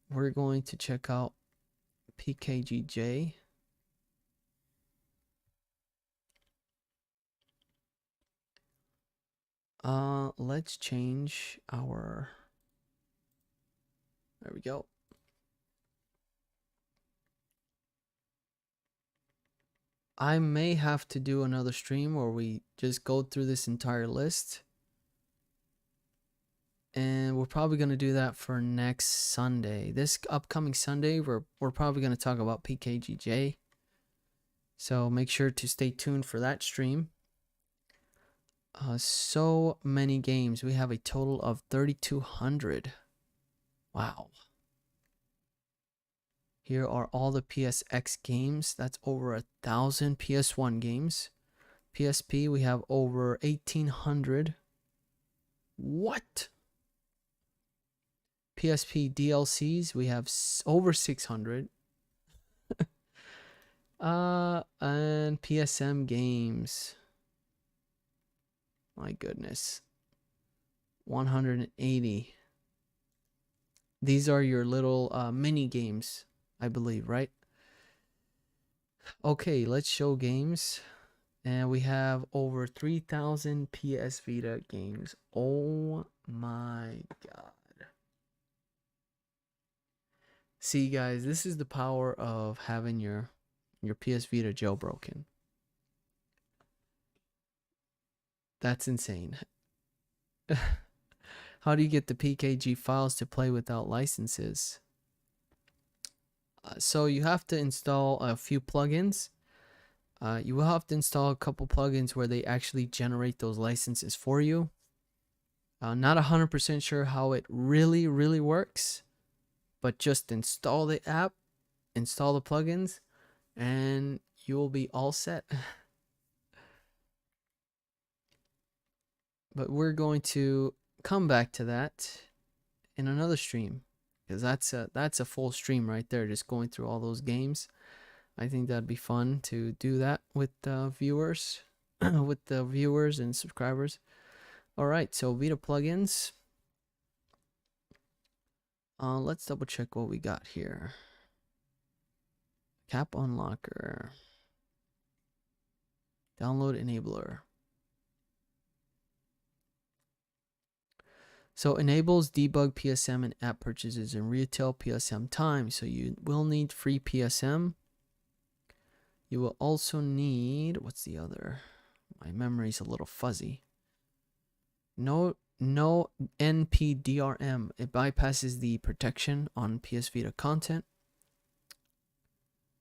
We're going to check out PKGJ. Let's change our, there we go. I may have to do another stream where we just go through this entire list. And we're probably going to do that for next Sunday. This upcoming Sunday, we're probably going to talk about PKGJ. So make sure to stay tuned for that stream. So many games. We have a total of 3,200. Wow. Here are all the PSX games. That's over 1,000 PS1 games. PSP, we have over 1,800. What? PSP DLCs, we have over 600. And PSM games. My goodness. 180. These are your little mini games, I believe, right? Okay, let's show games. And we have over 3,000 PS Vita games. Oh my god. See, guys, this is the power of having your PS Vita jailbroken. That's insane. How do you get the PKG files to play without licenses? So you have to install a few plugins. You will have to install a couple plugins where they actually generate those licenses for you. Not 100% sure how it really works, but just install the app, install the plugins, and you will be all set. But we're going to come back to that in another stream, because that's a full stream right there, just going through all those games. I think that'd be fun to do that with viewers, with the viewers and subscribers. All right, so Vita plugins. Let's double check what we got here. Cap unlocker. Download enabler. So enables debug PSM and app purchases in retail PSM time. So you will need free PSM. You will also need, what's the other? My memory's a little fuzzy. No NPDRM. It bypasses the protection on PS Vita content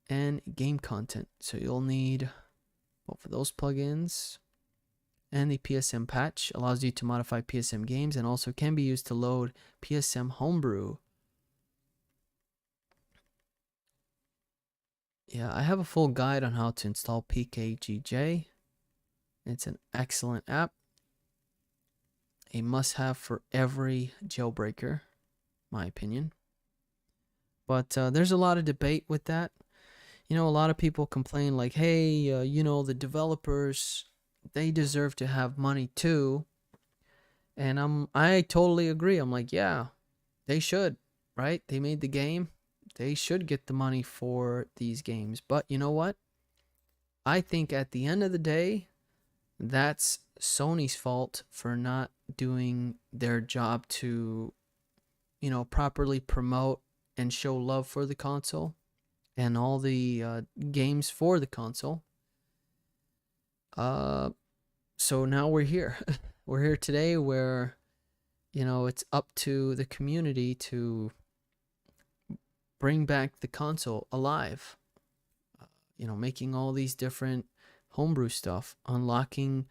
and game content. So you'll need both of those plugins. And the PSM patch allows you to modify PSM games and also can be used to load PSM Homebrew. Yeah, I have a full guide on how to install PKGJ. It's an excellent app. A must-have for every jailbreaker, my opinion. But there's a lot of debate with that. You know, a lot of people complain like, hey, you know, the developers, they deserve to have money too. And I totally agree. I'm like, yeah, they should, right? They made the game. They should get the money for these games. But you know what? I think at the end of the day, that's Sony's fault for not doing their job to, you know, properly promote and show love for the console and all the games for the console. So now we're here. We're here today where, you know, it's up to the community to bring back the console alive. You know, making all these different homebrew stuff, unlocking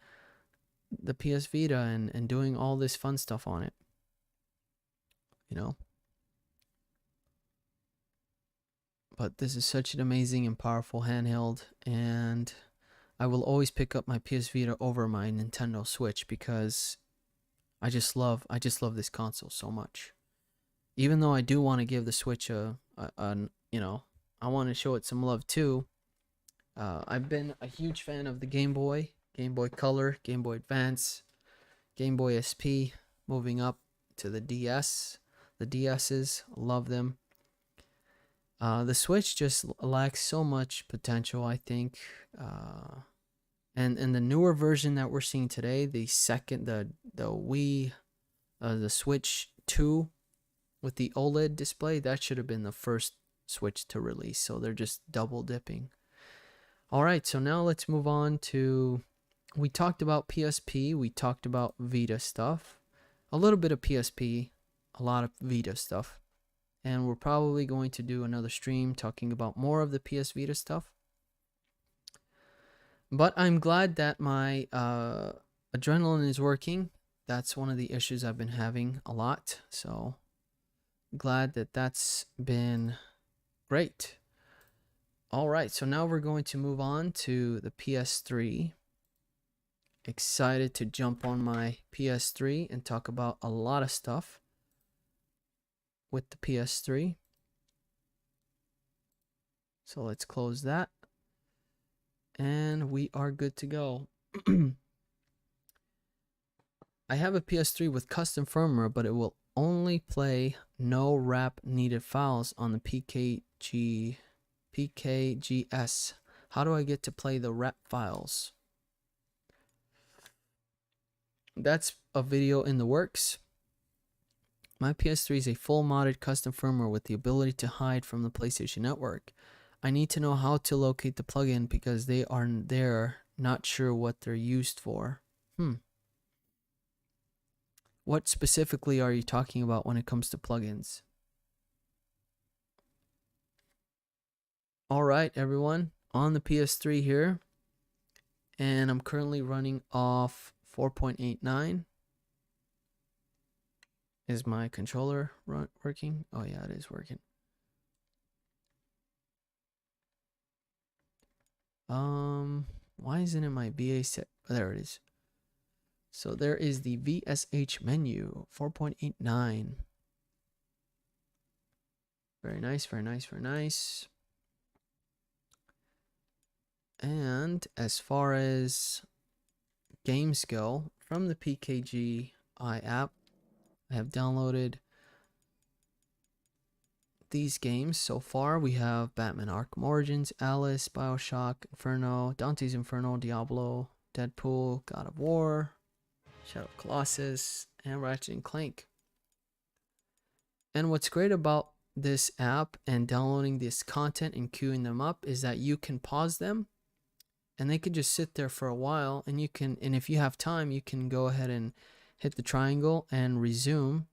the PS Vita and doing all this fun stuff on it. You know? But this is such an amazing and powerful handheld, and I will always pick up my PS Vita over my Nintendo Switch because I just love this console so much. Even though I do want to give the Switch you know, I want to show it some love too. I've been a huge fan of the Game Boy Color, Game Boy Advance, Game Boy SP, moving up to the DS. The DS's, love them. The Switch just lacks so much potential, I think. And the newer version that we're seeing today, the Wii, the Switch 2 with the OLED display, that should have been the first Switch to release. So they're just double dipping. All right, so now let's move on to, we talked about PSP, we talked about Vita stuff, a little bit of PSP, a lot of Vita stuff. And we're probably going to do another stream talking about more of the PS Vita stuff. But I'm glad that my adrenaline is working. That's one of the issues I've been having a lot. So glad that that's been great. All right, so now we're going to move on to the PS3. Excited to jump on my PS3 and talk about a lot of stuff with the PS3. So let's close that. And we are good to go. I have a PS3 with custom firmware, but it will only play no wrap needed files on the PKGS. How do I get to play the wrap files? That's a video in the works. My PS3 is a full modded custom firmware with the ability to hide from the PlayStation Network. I need to know how to locate the plugin because they aren't there. Not sure what they're used for. What specifically are you talking about when it comes to plugins? All right, everyone, on the PS3 here, and I'm currently running off 4.89. Is my controller working? Oh yeah, it is working. Why isn't it my VA set? Oh, there it is. So there is the VSH menu, 4.89. Very nice, very nice, very nice. And as far as games go, from the PKGJ app, I have downloaded these games so far. We have Batman Arkham Origins, Alice, Bioshock, Inferno, Dante's Inferno, Diablo, Deadpool, God of War, Shadow of Colossus, and Ratchet and Clank. And what's great about this app and downloading this content and queuing them up is that you can pause them and they can just sit there for a while, and you can, and if you have time, you can go ahead and hit the triangle and resume.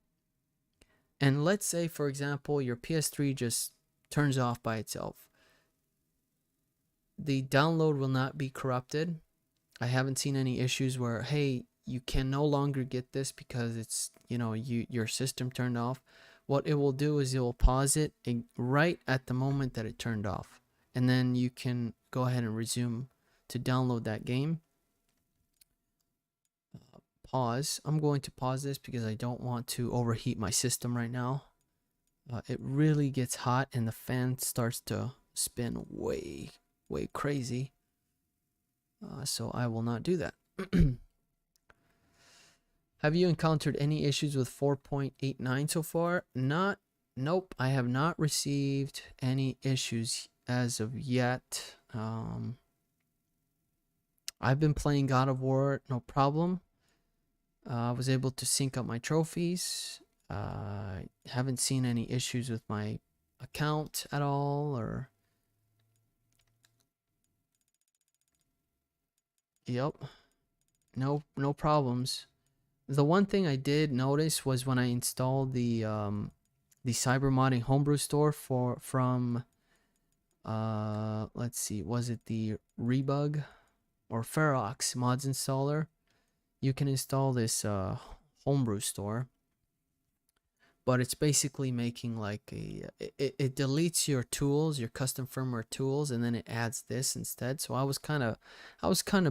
And let's say, for example, your PS3 just turns off by itself. The download will not be corrupted. I haven't seen any issues where, hey, you can no longer get this because it's, you know, your system turned off. What it will do is it will pause it right at the moment that it turned off. And then you can go ahead and resume to download that game. Pause. I'm going to pause this because I don't want to overheat my system right now. It really gets hot and the fan starts to spin way crazy. So I will not do that. Have you encountered any issues with 4.89 so far? Nope, I have not received any issues as of yet. I've been playing God of War, no problem. I was able to sync up my trophies. Haven't seen any issues with my account at all, or yep, no problems. The one thing I did notice was when I installed the cyber modding homebrew store from let's see, was it the Rebug or Ferox mods installer? You can install this homebrew store, but it's basically making like it deletes your tools, your custom firmware tools, and then it adds this instead. So I was kind of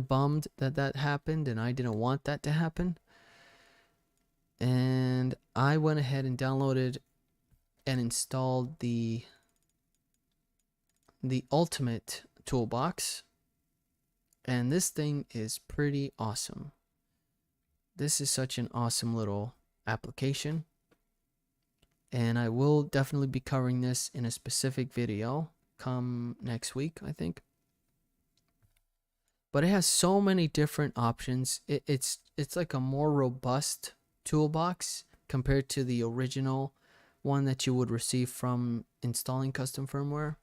bummed that happened, and I didn't want that to happen. And I went ahead and downloaded and installed the ultimate toolbox, and this thing is pretty awesome. This is such an awesome little application. And I will definitely be covering this in a specific video come next week, I think. But it has so many different options. It's like a more robust toolbox compared to the original one that you would receive from installing custom firmware.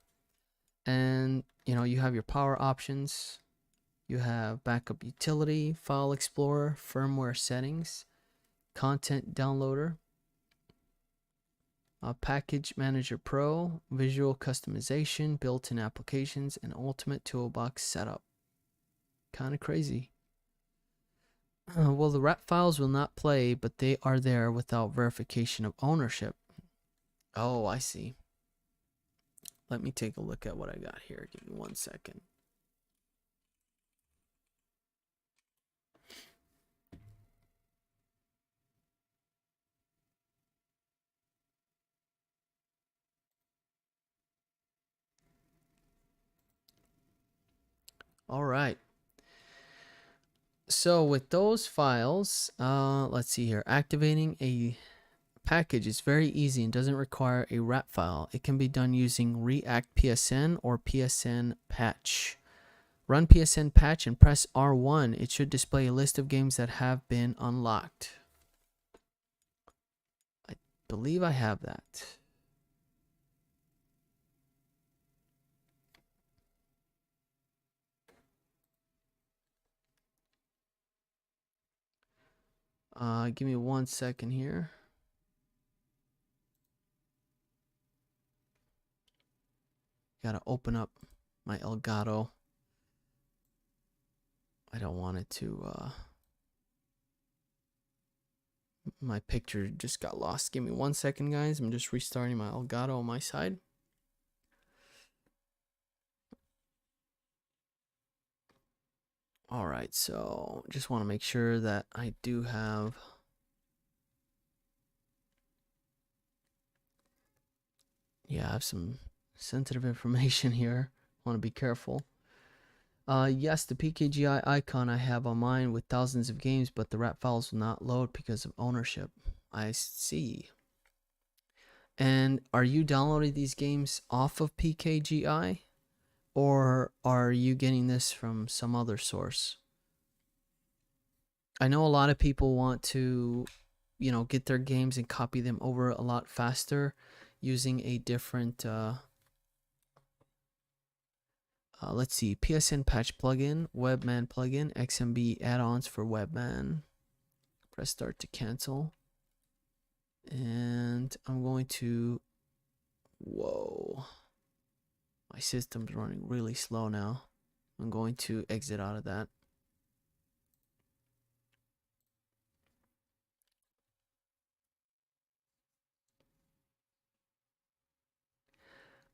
And you have your power options, you have backup utility, file explorer, firmware settings, content downloader, package manager pro, visual customization, built-in applications, and ultimate toolbox setup. Kind of crazy. Well, the RAP files will not play, but they are there without verification of ownership. Oh, I see. Let me take a look at what I got here. Give me 1 second. All right. So with those files, let's see here. Activating a package is very easy and doesn't require a RAP file. It can be done using React PSN or PSN patch. Run PSN patch and press R1. It should display a list of games that have been unlocked. I believe I have that. Give me 1 second here. Gotta open up my Elgato. I don't want it to, my picture just got lost. Give me 1 second, guys. I'm just restarting my Elgato on my side. All right, so just want to make sure that I do have I have some sensitive information here. Want to be careful. Yes, the PKGJ icon I have on mine with thousands of games, but the RAP files will not load because of ownership. I see. And are you downloading these games off of PKGI, or are you getting this from some other source? I know a lot of people want to, get their games and copy them over a lot faster using a different, let's see, PSN patch plugin, Webman plugin, XMB add-ons for Webman. Press start to cancel. And I'm going to, whoa, my system's running really slow now. I'm going to exit out of that.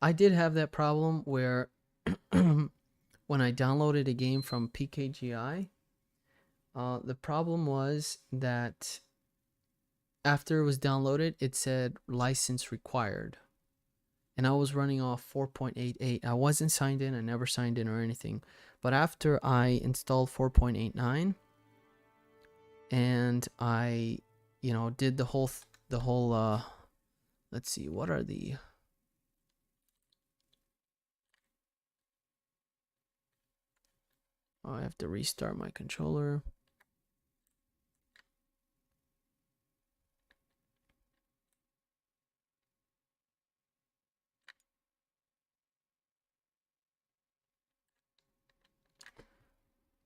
I did have that problem where when I downloaded a game from PKGI, the problem was that after it was downloaded, it said license required. And I was running off 4.88. I wasn't signed in. I never signed in or anything. But after I installed 4.89 and I, did the whole, let's see, what are the, oh, I have to restart my controller.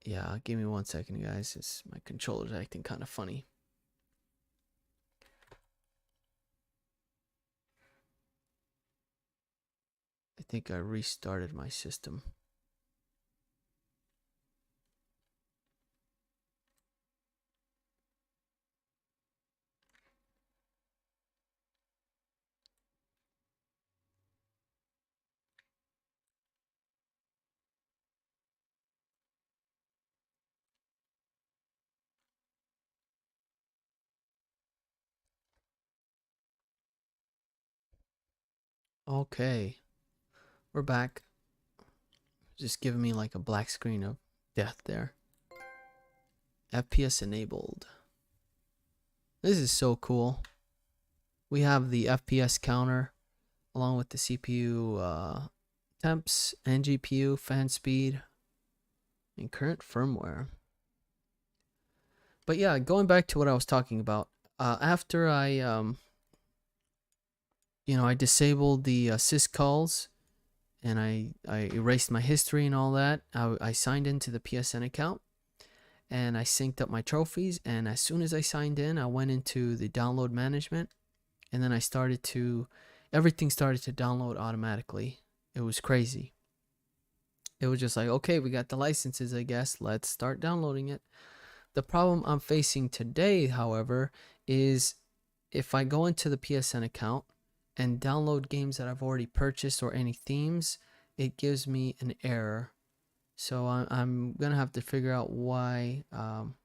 Yeah, give me 1 second, guys. My controller's acting kind of funny. I think I restarted my system. Okay, we're back. Just giving me like a black screen of death there. FPS enabled. This is so cool. we have the FPS counter along with the CPU temps and GPU, fan speed, and current firmware. But yeah, going back to what I was talking about, after I I disabled the syscalls and I erased my history and all that. I signed into the PSN account and I synced up my trophies, and as soon as I signed in, I went into the download management, and then everything started to download automatically. It was crazy. It was just like, okay, we got the licenses, I guess, let's start downloading it. The problem I'm facing today, however, is if I go into the PSN account and download games that I've already purchased or any themes, it gives me an error. So I'm gonna have to figure out why. I'm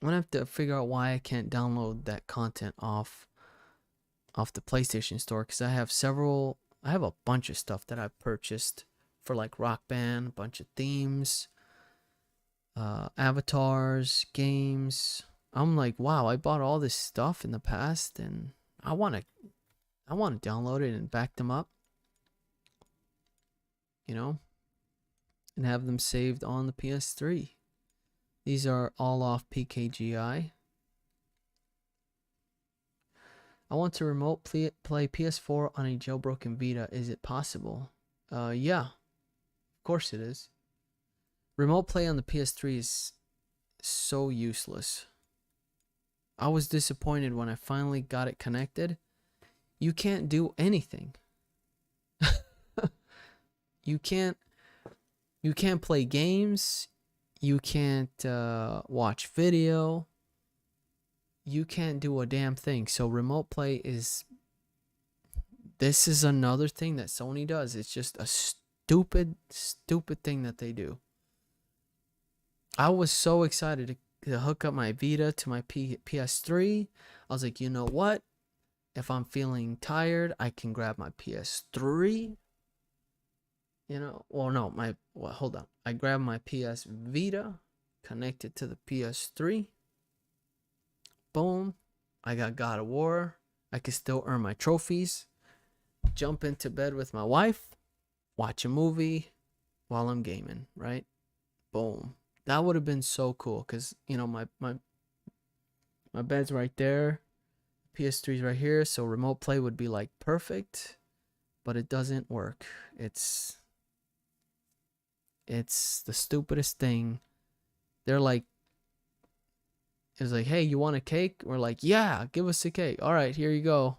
gonna have to figure out why I can't download that content off the PlayStation Store, because I have a bunch of stuff that I've purchased for like Rock Band, a bunch of themes, avatars, games. I'm like, wow, I bought all this stuff in the past, and I want to download it and back them up, and have them saved on the PS3. These are all off PKGI. I want to remote play PS4 on a jailbroken Vita. Is it possible? Yeah, of course it is. Remote play on the PS3 is so useless. I was disappointed when I finally got it connected. You can't do anything. You can't play games. You can't watch video. You can't do a damn thing. So remote play this is another thing that Sony does. It's just a stupid thing that they do. I was so excited to hook up my Vita to my PS3. I was like, you know what? If I'm feeling tired, I can grab my PS3. Hold on. I grabbed my PS Vita, connected to the PS3. Boom. I got God of War. I can still earn my trophies. Jump into bed with my wife. Watch a movie while I'm gaming, right? Boom. That would have been so cool, because, my bed's right there. PS3's right here, so remote play would be like perfect, but it doesn't work. It's the stupidest thing. They're like, it's like, hey, you want a cake? We're like, yeah, give us a cake. All right, here you go.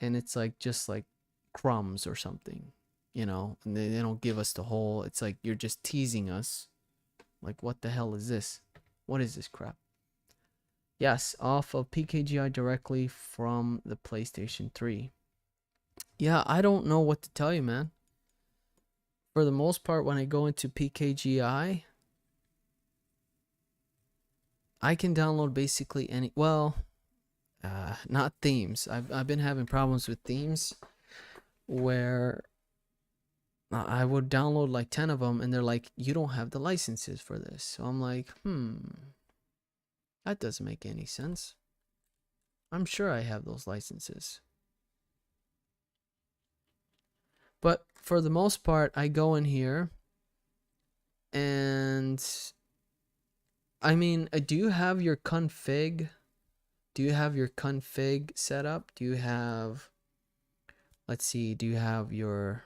And it's like just like crumbs or something, and they don't give us the whole. It's like you're just teasing us. Like, what the hell is this? What is this crap? Yes, off of PKGI directly from the PlayStation 3. Yeah, I don't know what to tell you, man. For the most part, when I go into PKGI, I can download basically any, not themes. I've been having problems with themes where I would download like 10 of them, and they're like, you don't have the licenses for this. So I'm like, that doesn't make any sense. I'm sure I have those licenses. But for the most part, I go in here and I mean, do you have your config? Do you have your config set up? Do you have, let's see, do you have your,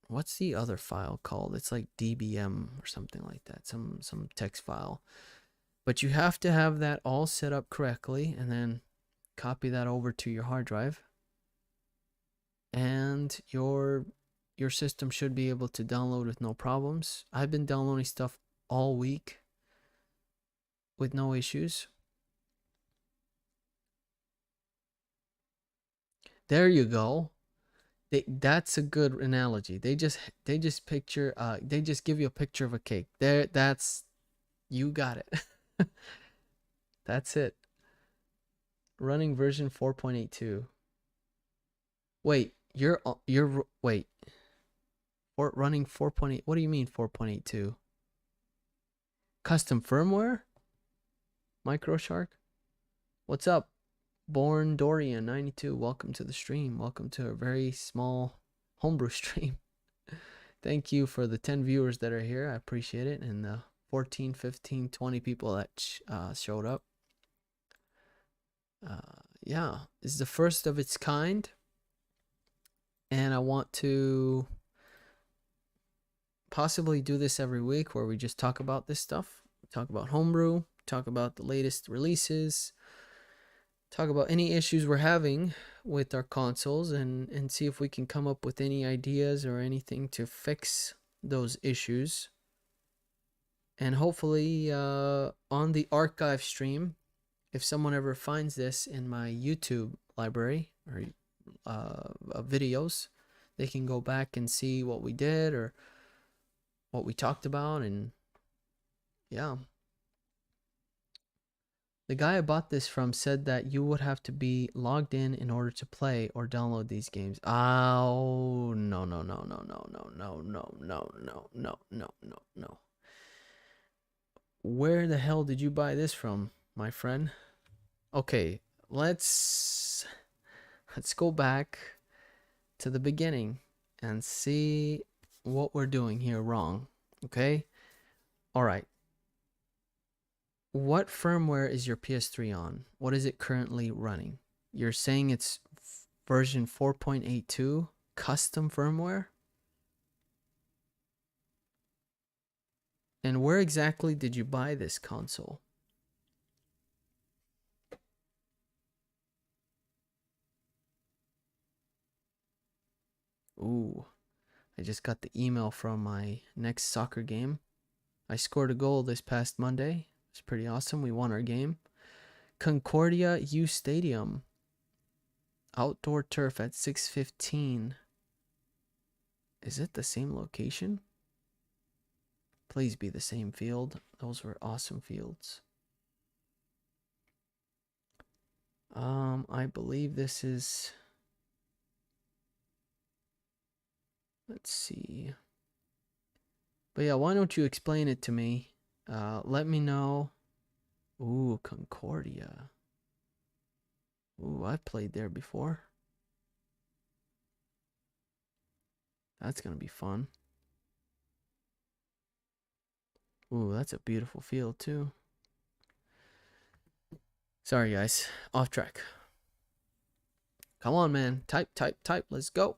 what's the other file called? It's like DBM or something like that, some text file. But you have to have that all set up correctly, and then copy that over to your hard drive. And your system should be able to download with no problems. I've been downloading stuff all week with no issues. There you go. That's a good analogy. They just picture they just give you a picture of a cake. You got it. That's it. Running version 4.82. Wait, wait. Or running 4.8. What do you mean 4.82? Custom firmware? MicroShark? What's up, Born Dorian 92? Welcome to the stream. Welcome to a very small homebrew stream. Thank you for the 10 viewers that are here. I appreciate it. And the 14, 15, 20 people that showed up. Yeah, this is the first of its kind. And I want to possibly do this every week where we just talk about this stuff. Talk about homebrew, talk about the latest releases, talk about any issues we're having with our consoles, and see if we can come up with any ideas or anything to fix those issues. And hopefully on the archive stream, if someone ever finds this in my YouTube library or videos, they can go back and see what we did or what we talked about. And yeah, the guy I bought this from said that you would have to be logged in order to play or download these games. Oh, no, no, no, no, no, no, no, no, no, no, no, no, no, no. Where the hell did you buy this from, my friend? Okay, let's go back to the beginning and see what we're doing here wrong. Okay? All right. What firmware is your PS3 on? What is it currently running? You're saying it's version 4.82 custom firmware? And where exactly did you buy this console? Ooh, I just got the email from my next soccer game. I scored a goal this past Monday. It's pretty awesome. We won our game. Concordia U Stadium. Outdoor turf at 6:15. Is it the same location? Please be the same field. Those were awesome fields. I believe this is... Let's see. But yeah, why don't you explain it to me? Let me know. Ooh, Concordia. Ooh, I've played there before. That's gonna be fun. Ooh, that's a beautiful field too. Sorry guys, off track. Come on, man. Type, type, type. Let's go.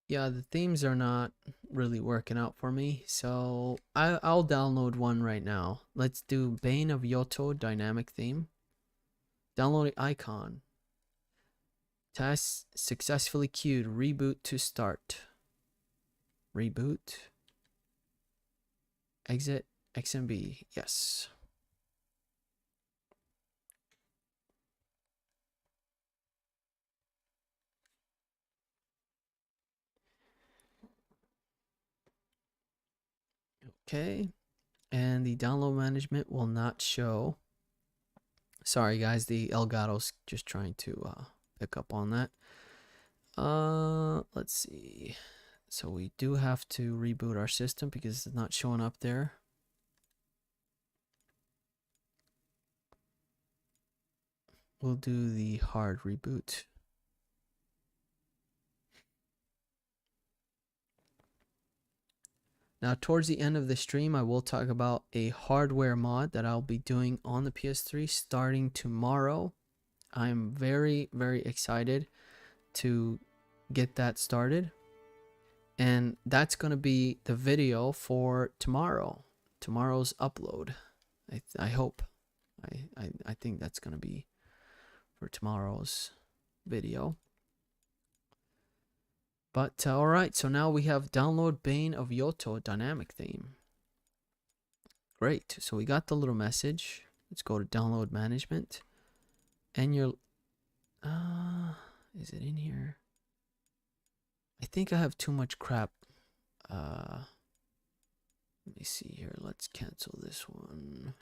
Yeah, the themes are not really working out for me, so I'll download one right now. Let's do Bane of Yoto dynamic theme. Download icon. Task successfully queued. Reboot to start. Reboot. Exit XMB. Yes. Okay. And the download management will not show. Sorry guys, the Elgato's just trying to pick up on that. Let's see. So we do have to reboot our system because it's not showing up there. We'll do the hard reboot. Now, towards the end of the stream, I will talk about a hardware mod that I'll be doing on the PS3 starting tomorrow. I'm very, very excited to get that started. And that's going to be the video for tomorrow's upload. I hope. I think that's going to be for tomorrow's video. But alright, so now we have download Bane of Yoto dynamic theme. Great, so we got the little message. Let's go to download management. And you're... is it in here? I think I have too much crap. Let me see here. Let's cancel this one.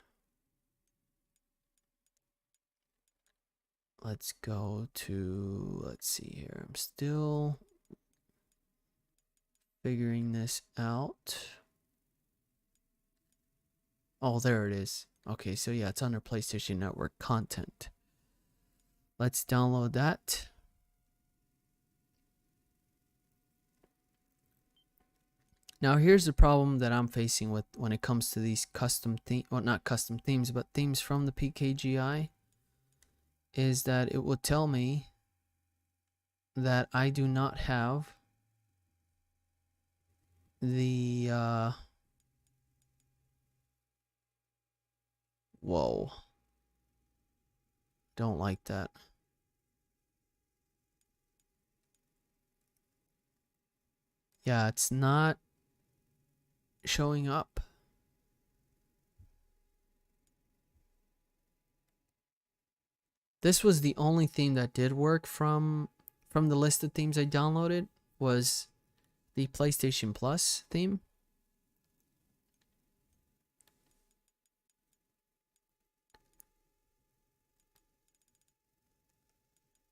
Let's go to... Let's see here. I'm still... figuring this out. Oh, there it is. Okay, so yeah, it's under PlayStation Network content. Let's download that. Now here's the problem that I'm facing with when it comes to these custom themes, well, not custom themes, but themes from the PKGI, is that it will tell me that I do not have the whoa, don't like that. Yeah, it's not showing up. This was the only theme that did work from the list of themes I downloaded, was the PlayStation Plus theme.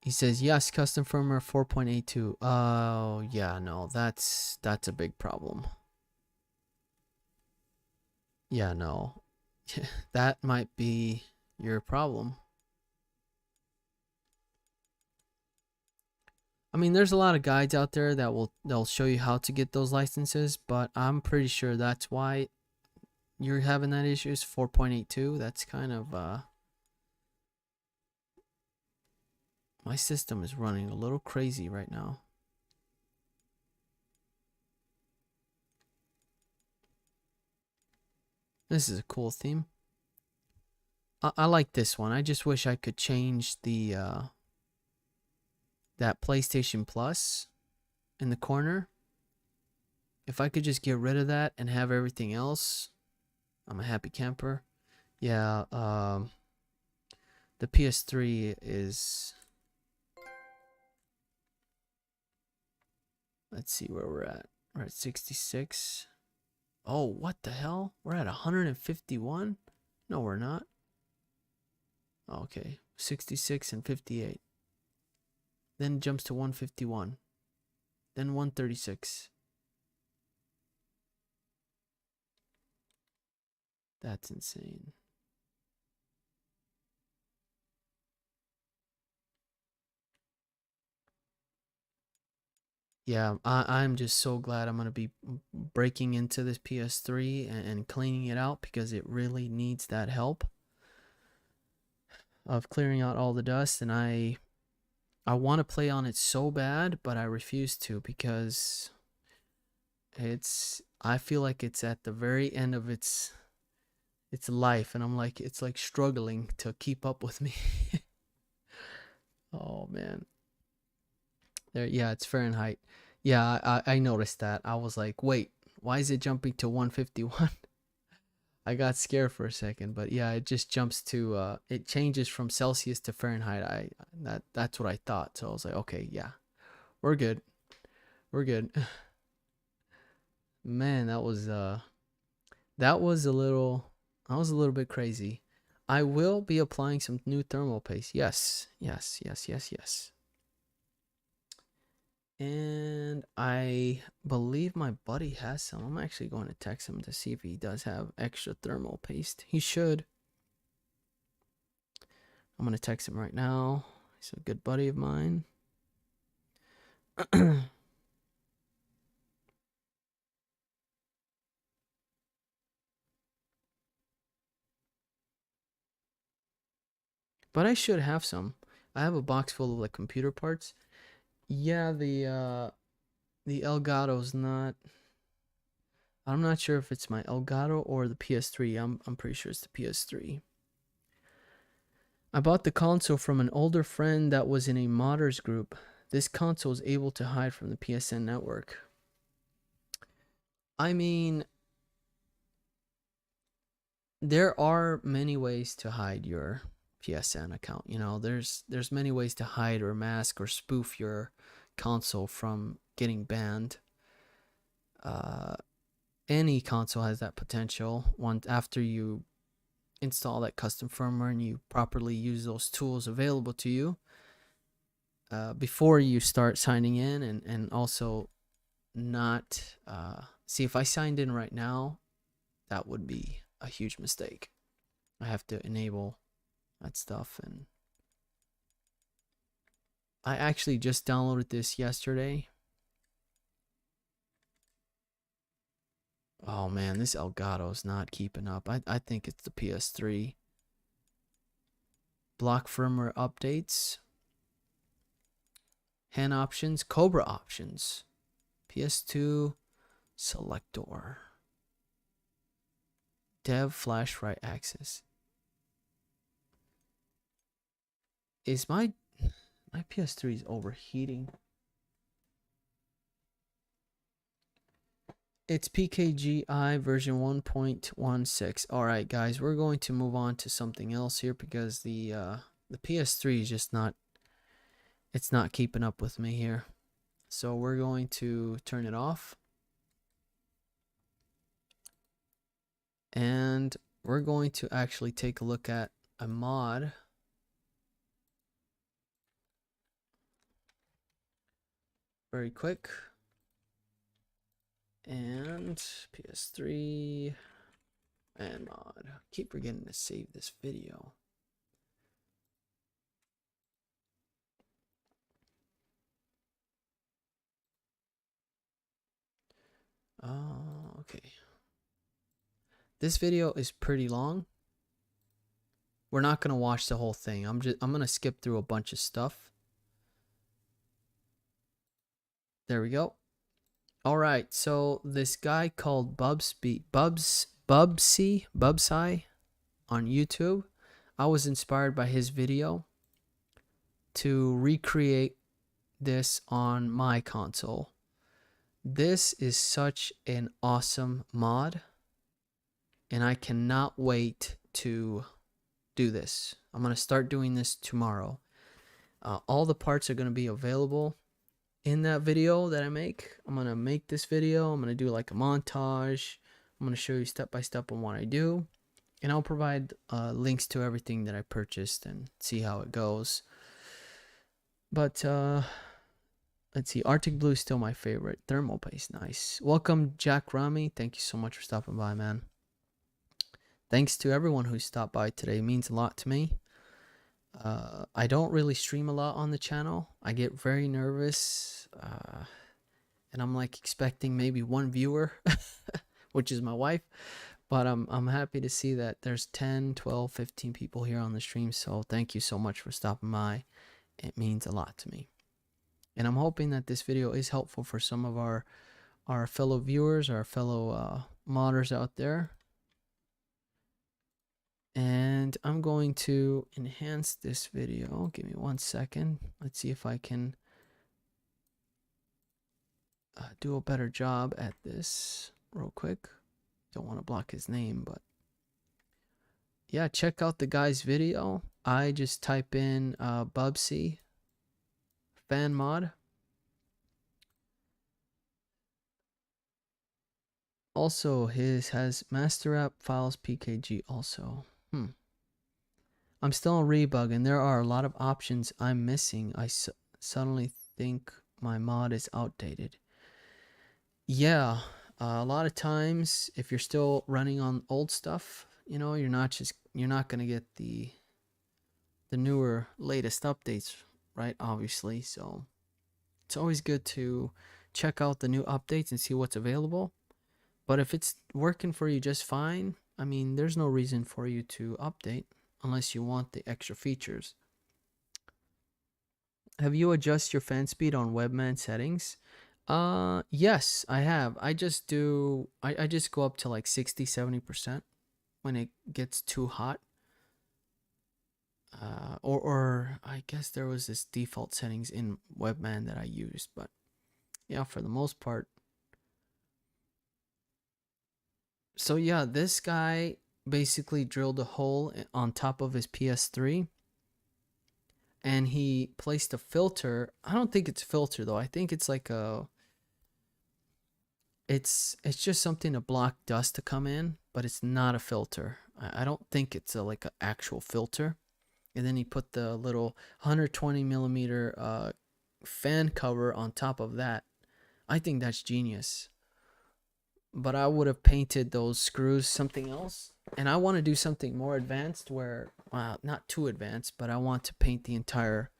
He says yes, custom firmware 4.82. Oh yeah, no, that's a big problem. Yeah, no. That might be your problem. I mean, there's a lot of guides out there that they'll show you how to get those licenses, but I'm pretty sure that's why you're having that issue. Is 4.82. That's kind of my system is running a little crazy right now. This is a cool theme. I like this one. I just wish I could change the that PlayStation Plus in the corner. If I could just get rid of that and have everything else, I'm a happy camper. Yeah, the PS3 is, let's see where we're at. We're at 66. Oh, what the hell? We're at 151? No, we're not. Okay, 66 and 58. Then it jumps to 151. Then 136. That's insane. Yeah, I'm just so glad I'm going to be breaking into this PS3 and cleaning it out, because it really needs that help of clearing out all the dust. And I want to play on it so bad, but I refuse to, because I feel like it's at the very end of its life, and I'm like, it's like struggling to keep up with me. Oh man. There, yeah, it's Fahrenheit. Yeah, I noticed that. I was like, wait, why is it jumping to 151? I got scared for a second, but yeah, it just jumps to it changes from Celsius to Fahrenheit. That's what I thought. So I was like, okay, yeah, we're good. We're good. Man, that was a little bit crazy. I will be applying some new thermal paste. Yes, yes, yes, yes, yes. And I believe my buddy has some. I'm actually going to text him to see if he does have extra thermal paste. He should. I'm going to text him right now. He's a good buddy of mine. But I should have some. I have a box full of like computer parts. Yeah, the Elgato's not. I'm not sure if it's my Elgato or the PS3. I'm pretty sure it's the PS3. I bought the console from an older friend that was in a modders group. This console is able to hide from the PSN network. I mean, there are many ways to hide your PSN account. You know, there's many ways to hide or mask or spoof your console from getting banned. Any console has that potential. Once after you install that custom firmware and you properly use those tools available to you, before you start signing in and also not see, if I signed in right now, that would be a huge mistake. I have to enable that stuff, and I actually just downloaded this yesterday. Oh man, this Elgato's not keeping up. I think it's the PS3. Block firmware updates. Hand options, Cobra options. PS2 selector. Dev flash write access. Is my PS3 is overheating? It's PKGJ version 1.16. All right, guys, we're going to move on to something else here because the PS3 is just not, it's not keeping up with me here. So we're going to turn it off. And we're going to actually take a look at a mod. Very quick. And PS3 and mod. Keep forgetting to save this video. Okay. This video is pretty long. We're not gonna watch the whole thing. I'm gonna skip through a bunch of stuff. There we go. All right, so this guy called Bubsy on YouTube, I was inspired by his video to recreate this on my console. This is such an awesome mod, and I cannot wait to do this. I'm going to start doing this tomorrow. All the parts are going to be available in that video that I make. I'm going to make this video. I'm going to do like a montage. I'm going to show you step by step on what I do. And I'll provide links to everything that I purchased and see how it goes. But let's see. Arctic Blue is still my favorite. Thermal paste, nice. Welcome, Jack Rami. Thank you so much for stopping by, man. Thanks to everyone who stopped by today. It means a lot to me. I don't really stream a lot on the channel. I get very nervous. And I'm like expecting maybe one viewer, which is my wife. But I'm happy to see that there's 10, 12, 15 people here on the stream. So thank you so much for stopping by. It means a lot to me. And I'm hoping that this video is helpful for some of our fellow viewers, our fellow modders out there. And I'm going to enhance this video. Give me 1 second. Let's see if I can do a better job at this real quick. Don't want to block his name, but yeah, check out the guy's video. I just type in Bubsy fan mod. Also, his has master app files PKG also. I'm still on rebug, and there are a lot of options I'm missing. I suddenly think my mod is outdated. Yeah, a lot of times, if you're still running on old stuff, you know, you're not gonna get the newer, latest updates, right? Obviously, so it's always good to check out the new updates and see what's available. But if it's working for you just fine, I mean, there's no reason for you to update unless you want the extra features. Have you adjusted your fan speed on Webman settings? Yes, I have. I just go up to like 60-70% when it gets too hot. Or I guess there was this default settings in Webman that I used, but yeah, for the most part. So yeah, this guy basically drilled a hole on top of his PS3, and he placed a filter. I don't think it's filter though. I think it's like it's just something to block dust to come in, but it's not a filter. I don't think it's like an actual filter. And then he put the little 120 millimeter fan cover on top of that. I think that's genius. But I would have painted those screws something else. And I want to do something more advanced where, not too advanced, but I want to paint the entire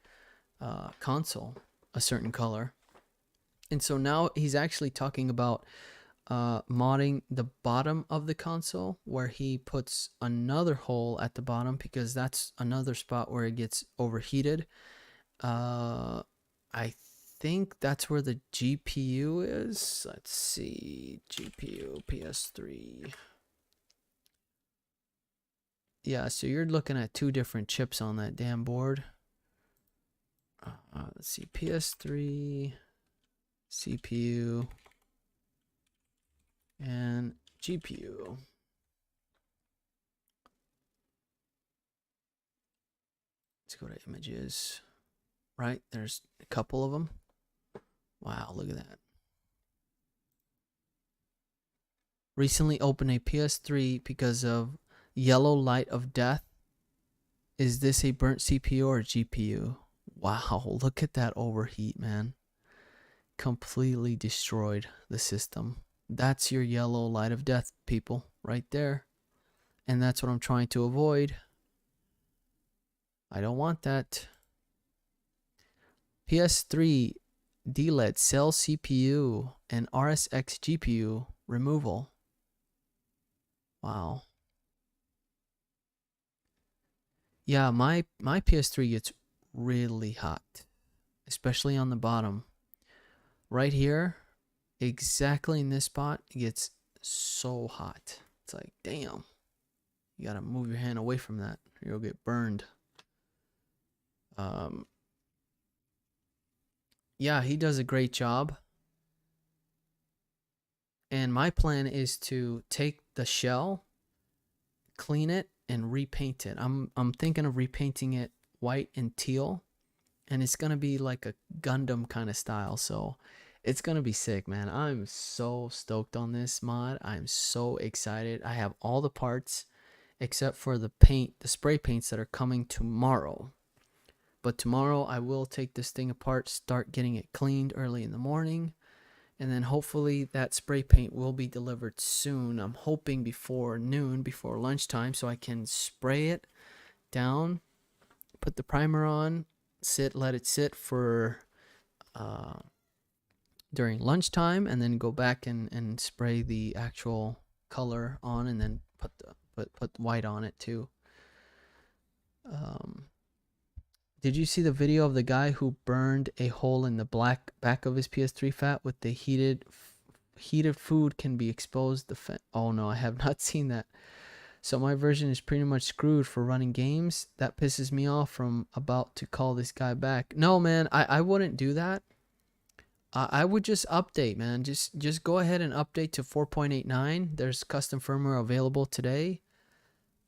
console a certain color. And so now he's actually talking about modding the bottom of the console where he puts another hole at the bottom because that's another spot where it gets overheated. I think that's where the GPU is. Let's see, GPU PS3. Yeah, so you're looking at two different chips on that damn board. Let's see, PS3, CPU, and GPU. Let's go to images. Right, there's a couple of them. Wow, look at that. Recently opened a PS3 because of yellow light of death. Is this a burnt CPU or GPU? Wow, look at that overheat, man. Completely destroyed the system. That's your yellow light of death, people, right there. And that's what I'm trying to avoid. I don't want that. PS3 DLED cell CPU and RSX GPU removal. Wow. Yeah, my PS3 gets really hot, especially on the bottom. Right here, exactly in this spot, it gets so hot. It's like, damn. You gotta move your hand away from that or you'll get burned. Yeah, he does a great job. And my plan is to take the shell, clean it, and repaint it. I'm thinking of repainting it white and teal, and it's gonna be like a Gundam kind of style. So it's gonna be sick, man. I'm so stoked on this mod. I'm so excited. I have all the parts except for the paint, the spray paints that are coming tomorrow. But tomorrow I will take this thing apart, start getting it cleaned early in the morning, and then hopefully that spray paint will be delivered soon. I'm hoping before noon, before lunchtime, so I can spray it down, put the primer on, let it sit for during lunchtime, and then go back and spray the actual color on, and then put white on it too. Did you see the video of the guy who burned a hole in the back of his PS3 fat with the heated food can be exposed? Oh no, I have not seen that. So my version is pretty much screwed for running games. That pisses me off from about to call this guy back. No, man, I wouldn't do that. I would just update, man. Just go ahead and update to 4.89. There's custom firmware available today.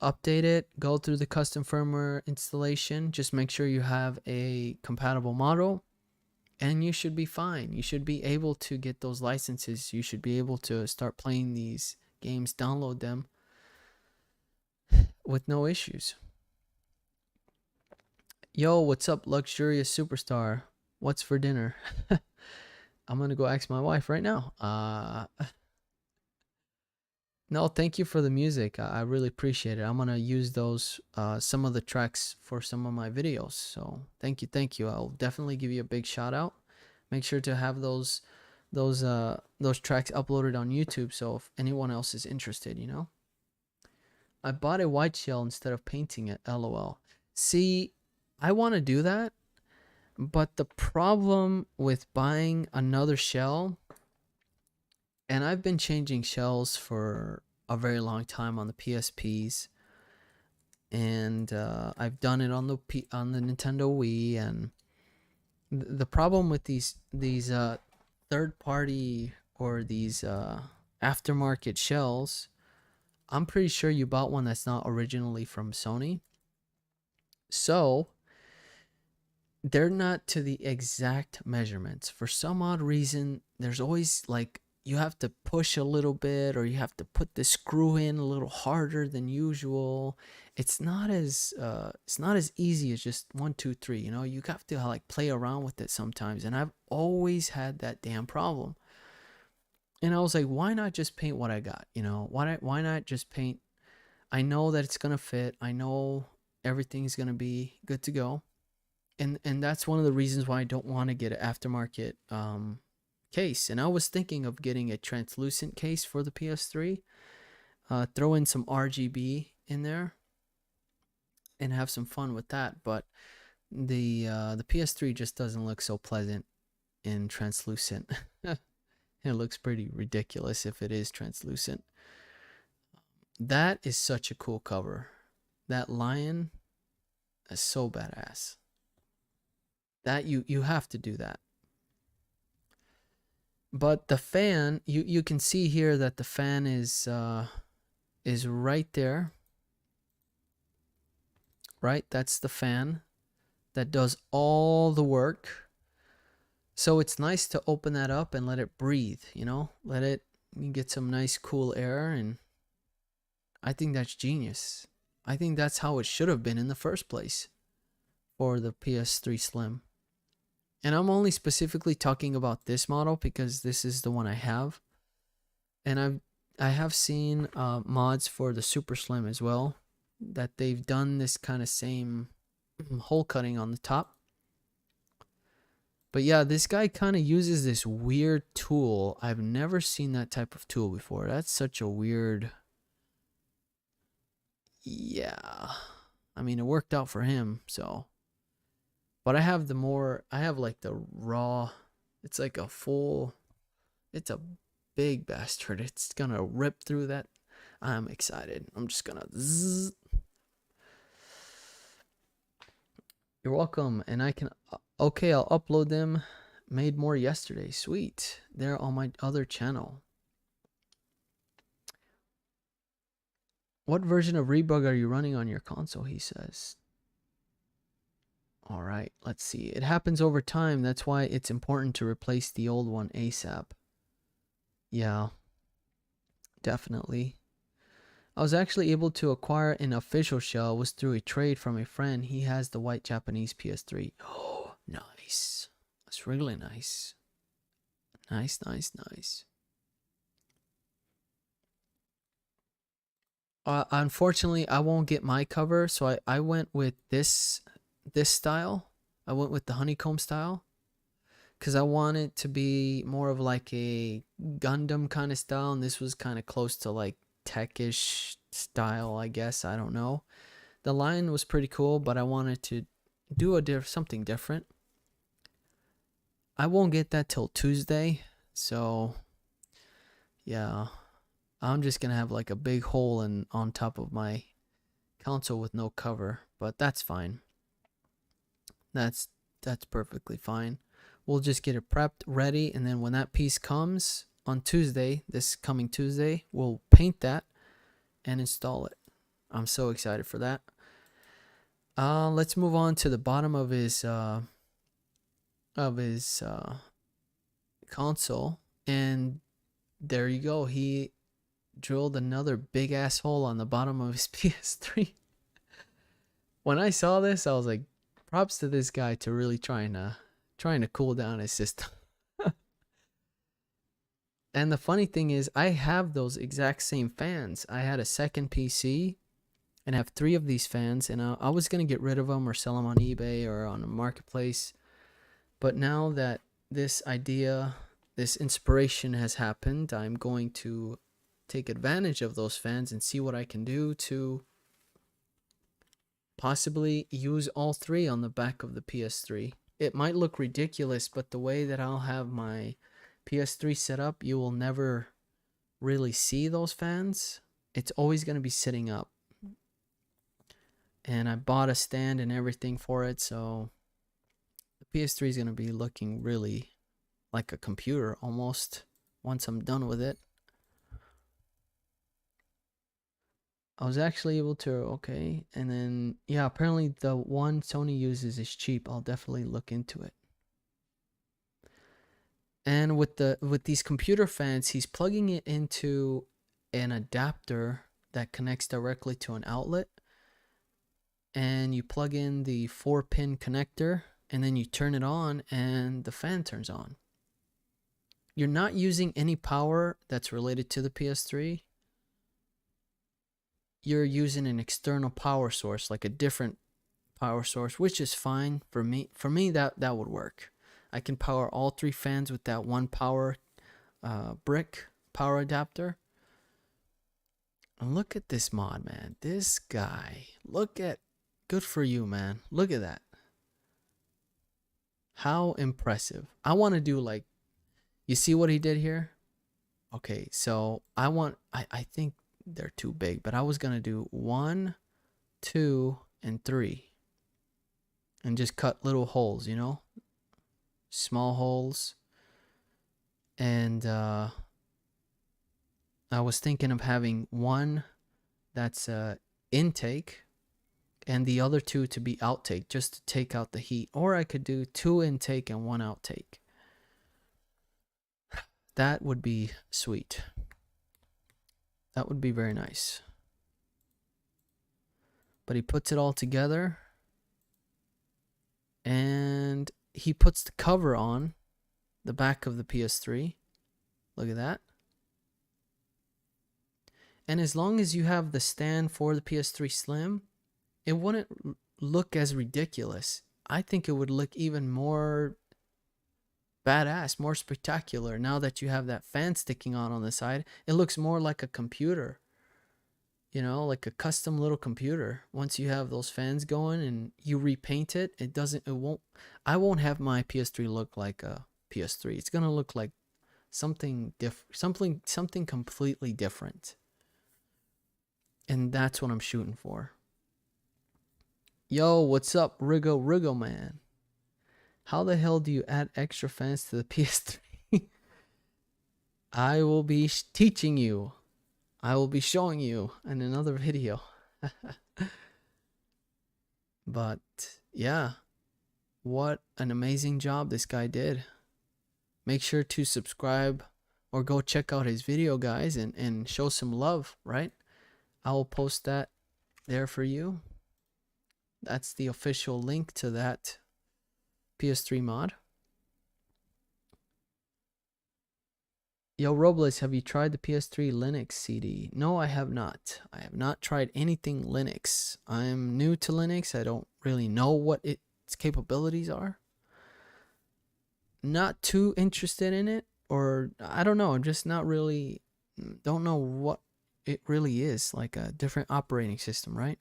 Update it, go through the custom firmware installation, just make sure you have a compatible model, and you should be fine. You should be able to get those licenses. You should be able to start playing these games, download them with no issues. Yo, what's up, luxurious superstar? What's for dinner? I'm gonna go ask my wife right now. No, thank you for the music. I really appreciate it. I'm gonna use those some of the tracks for some of my videos. So thank you. I'll definitely give you a big shout out. Make sure to have those tracks uploaded on YouTube. So if anyone else is interested, you know. I bought a white shell instead of painting it. LOL. See, I want to do that, but the problem with buying another shell. And I've been changing shells for a very long time on the PSPs, and I've done it on the Nintendo Wii. And the problem with these third party or these aftermarket shells, I'm pretty sure you bought one that's not originally from Sony, so they're not to the exact measurements. For some odd reason, there's always like, you have to push a little bit, or you have to put the screw in a little harder than usual. It's not as easy as just 1, 2, 3. You know, you have to like play around with it sometimes, and I've always had that damn problem. And I was like, why not just paint what I got? You know, why not just paint? I know that it's gonna fit. I know everything's gonna be good to go. And that's one of the reasons why I don't want to get an aftermarket case. And I was thinking of getting a translucent case for the PS3. Throw in some RGB in there and have some fun with that. But the PS3 just doesn't look so pleasant in translucent. It looks pretty ridiculous if it is translucent. That is such a cool cover. That lion is so badass. That you have to do that. But the fan, you can see here that the fan is right there. Right? That's the fan that does all the work. So it's nice to open that up and let it breathe, you know? Let it you get some nice cool air, and I think that's genius. I think that's how it should have been in the first place for the PS3 Slim. And I'm only specifically talking about this model because this is the one I have. And I have seen mods for the Super Slim as well, that they've done this kind of same hole cutting on the top. But yeah, this guy kind of uses this weird tool. I've never seen that type of tool before. That's such a weird... Yeah. I mean, it worked out for him, so... But I have like the raw... It's like a full... It's a big bastard. It's gonna rip through that. I'm excited. I'm just gonna... Zzz. You're welcome. And I can... Okay, I'll upload them. Made more yesterday. Sweet. They're on my other channel. What version of Rebug are you running on your console? He says. All right, let's see. It happens over time. That's why it's important to replace the old one ASAP. Yeah, definitely. I was actually able to acquire an official shell. It was through a trade from a friend. He has the white Japanese PS3. Oh, nice. That's really nice. Nice, nice, nice. Unfortunately, I won't get my cover, so I went with this style. I went with the honeycomb style because I want it to be more of like a Gundam kind of style, and this was kind of close to like techish style, I guess. I don't know. The line was pretty cool, but I wanted to do something different. I won't get that till Tuesday, so yeah. I'm just gonna have like a big hole on top of my console with no cover, but that's fine. That's perfectly fine. We'll just get it prepped, ready, and then when that piece comes on Tuesday, this coming Tuesday, we'll paint that and install it. I'm so excited for that. Let's move on to the bottom of his console, and there you go. He drilled another big ass hole on the bottom of his PS3. When I saw this, I was like, props to this guy to really trying to cool down his system. And the funny thing is, I have those exact same fans. I had a second PC and have 3 of these fans, and I was gonna get rid of them or sell them on eBay or on a marketplace. But now that this idea, this inspiration has happened, I'm going to take advantage of those fans and see what I can do to possibly use all 3 on the back of the PS3. It might look ridiculous, but the way that I'll have my PS3 set up, you will never really see those fans. It's always going to be sitting up. And I bought a stand and everything for it, so the PS3 is going to be looking really like a computer almost once I'm done with it. I was actually able to, okay, and then, yeah, apparently the one Sony uses is cheap. I'll definitely look into it. And with these computer fans, he's plugging it into an adapter that connects directly to an outlet. And you plug in the 4-pin connector, and then you turn it on, and the fan turns on. you're not using any power that's related to the PS3. You're using an external power source, like a different power source, which is fine for me. For me, that would work. I can power all 3 fans with that one power brick power adapter. And look at this mod, man. This guy. Good for you, man. Look at that. How impressive. I want to do like, you see what he did here? Okay, so I think they're too big, but I was going to do 1, 2, and 3. And just cut little holes, you know? Small holes. And I was thinking of having one that's intake and the other 2 to be outtake, just to take out the heat. Or I could do 2 intake and 1 outtake. That would be sweet. That would be very nice. But he puts it all together. And he puts the cover on the back of the PS3. Look at that. And as long as you have the stand for the PS3 Slim, it wouldn't look as ridiculous. I think it would look even more badass, more spectacular. Now that you have that fan sticking on the side, it looks more like a computer. You know, like a custom little computer. Once you have those fans going and you repaint it, I won't have my PS3 look like a PS3. It's going to look like something different, something completely different. And that's what I'm shooting for. Yo, what's up, Rigo man? How the hell do you add extra fans to the PS3? I will be teaching you. I will be showing you in another video. But yeah, what an amazing job this guy did. Make sure to subscribe or go check out his video, guys, and show some love, right? I will post that there for you. That's the official link to that PS3 mod. Yo, Robles, have you tried the PS3 Linux CD? No, I have not. I have not tried anything Linux. I'm new to Linux. I don't really know what its capabilities are. Not too interested in it, or I don't know. I'm just not really, don't know what it really is. Like a different operating system, right?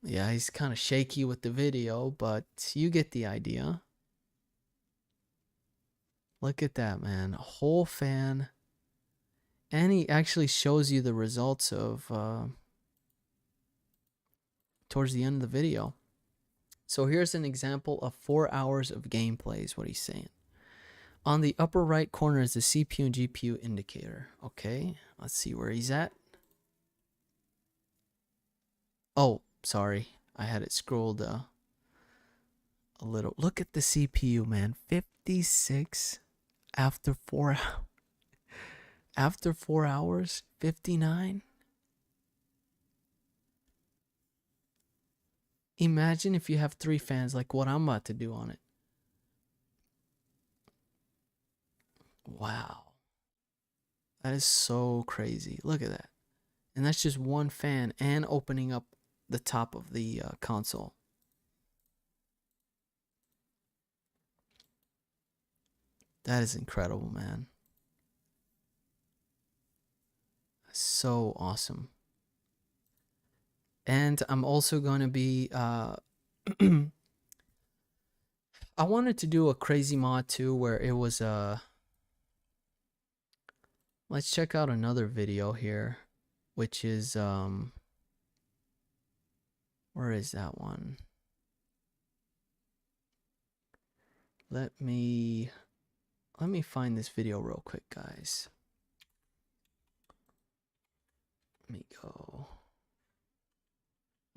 Yeah, he's kind of shaky with the video, but you get the idea. Look at that, man. A whole fan. And he actually shows you the results of towards the end of the video. So here's an example of 4 hours of gameplay is what he's saying. On the upper right corner is the CPU and GPU indicator. Okay, let's see where he's at. Oh, sorry. I had it scrolled a little. Look at the CPU, man. 56 after 4 hours. After 4 hours, 59. Imagine if you have 3 fans like what I'm about to do on it. Wow. That is so crazy. Look at that. And that's just one fan and opening up the top of the console. That is incredible, man. So awesome. And I'm also going to be I wanted to do a crazy mod too where it was let's check out another video here, which is where is that one? Let me find this video real quick, guys. Let me go.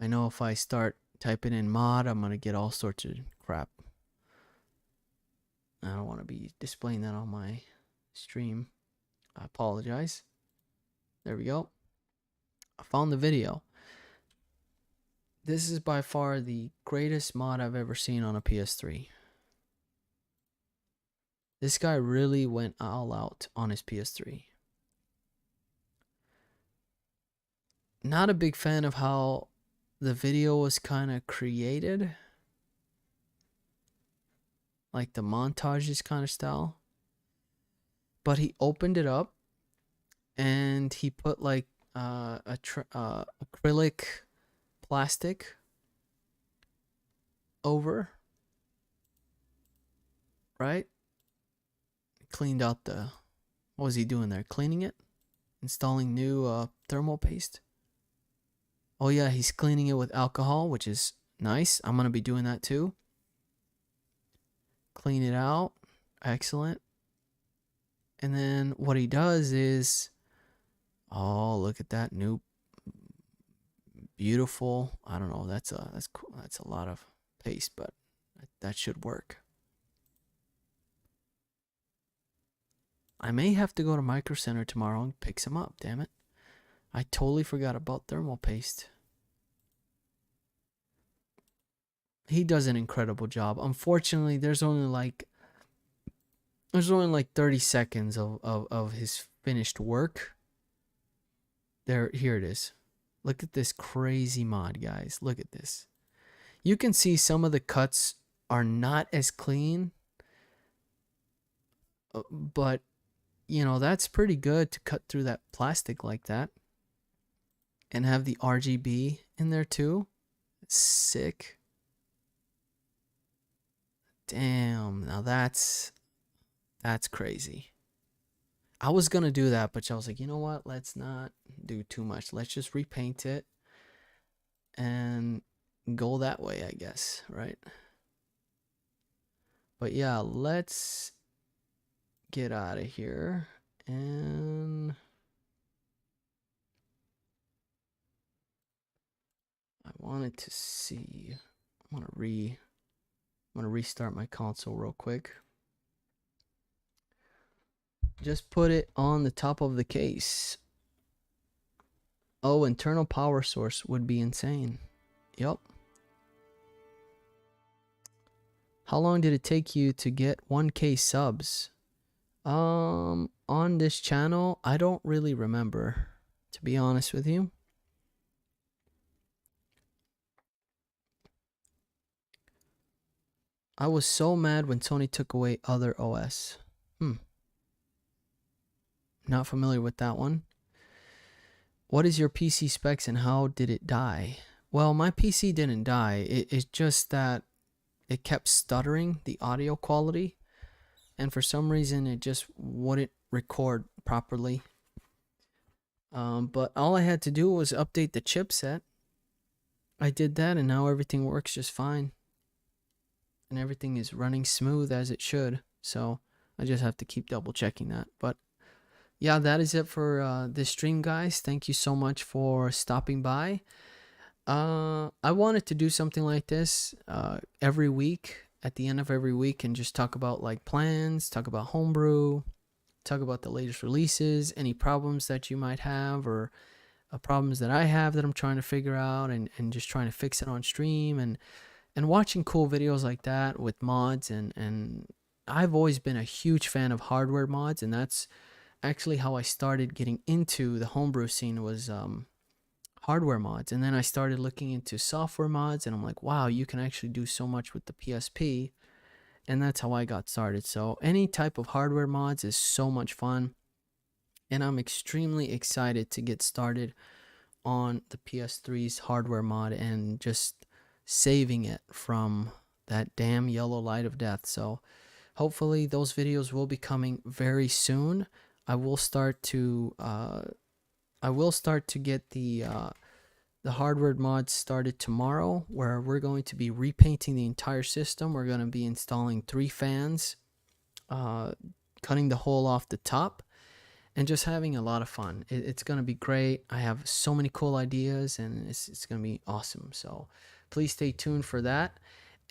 I know if I start typing in mod, I'm going to get all sorts of crap. I don't want to be displaying that on my stream. I apologize. There we go. I found the video. This is by far the greatest mod I've ever seen on a PS3. This guy really went all out on his PS3. Not a big fan of how the video was kind of created. Like the montages kind of style. But he opened it up and he put like acrylic plastic over, right? Cleaned out the, what was he doing there? Cleaning it? Installing new thermal paste? Oh yeah, he's cleaning it with alcohol, which is nice. I'm going to be doing that too. Clean it out. Excellent. And then what he does is, oh, look at that new beautiful, I don't know, that's cool. That's a lot of paste, but that should work. I may have to go to Micro Center tomorrow and pick some up, damn it. I totally forgot about thermal paste. He does an incredible job. Unfortunately, there's only like 30 seconds of his finished work. Here it is. Look at this crazy mod, guys. Look at this. You can see some of the cuts are not as clean, but you know, that's pretty good to cut through that plastic like that and have the RGB in there too. Sick. Damn, now that's crazy. I was gonna do that, but I was like, you know what? Let's not do too much. Let's just repaint it and go that way, I guess, right? But yeah, let's get out of here and I wanted to see. I'm gonna restart my console real quick. Just put it on the top of the case. Oh, internal power source would be insane. Yep. How long did it take you to get 1K subs? On this channel, I don't really remember, to be honest with you. I was so mad when Sony took away other OS. Not familiar with that one. What is your PC specs and how did it die? Well, my PC didn't die. It's just that it kept stuttering the audio quality. And for some reason, it just wouldn't record properly. But all I had to do was update the chipset. I did that and now everything works just fine. And everything is running smooth as it should. So I just have to keep double checking that. But yeah, that is it for this stream, guys. Thank you so much for stopping by. I wanted to do something like this every week, at the end of every week, and just talk about like plans, talk about homebrew, talk about the latest releases, any problems that you might have, or problems that I have that I'm trying to figure out, and just trying to fix it on stream, and watching cool videos like that with mods. And I've always been a huge fan of hardware mods, and that's actually how I started getting into the homebrew scene, was hardware mods. And then I started looking into software mods, and I'm like, wow, you can actually do so much with the PSP. And that's how I got started. So any type of hardware mods is so much fun, and I'm extremely excited to get started on the PS3's hardware mod and just saving it from that damn yellow light of death. So hopefully those videos will be coming very soon. I will start to get the hardware mods started tomorrow, where we're going to be repainting the entire system. We're going to be installing 3 fans, cutting the hole off the top, and just having a lot of fun. It's going to be great. I have so many cool ideas, and it's going to be awesome. So please stay tuned for that.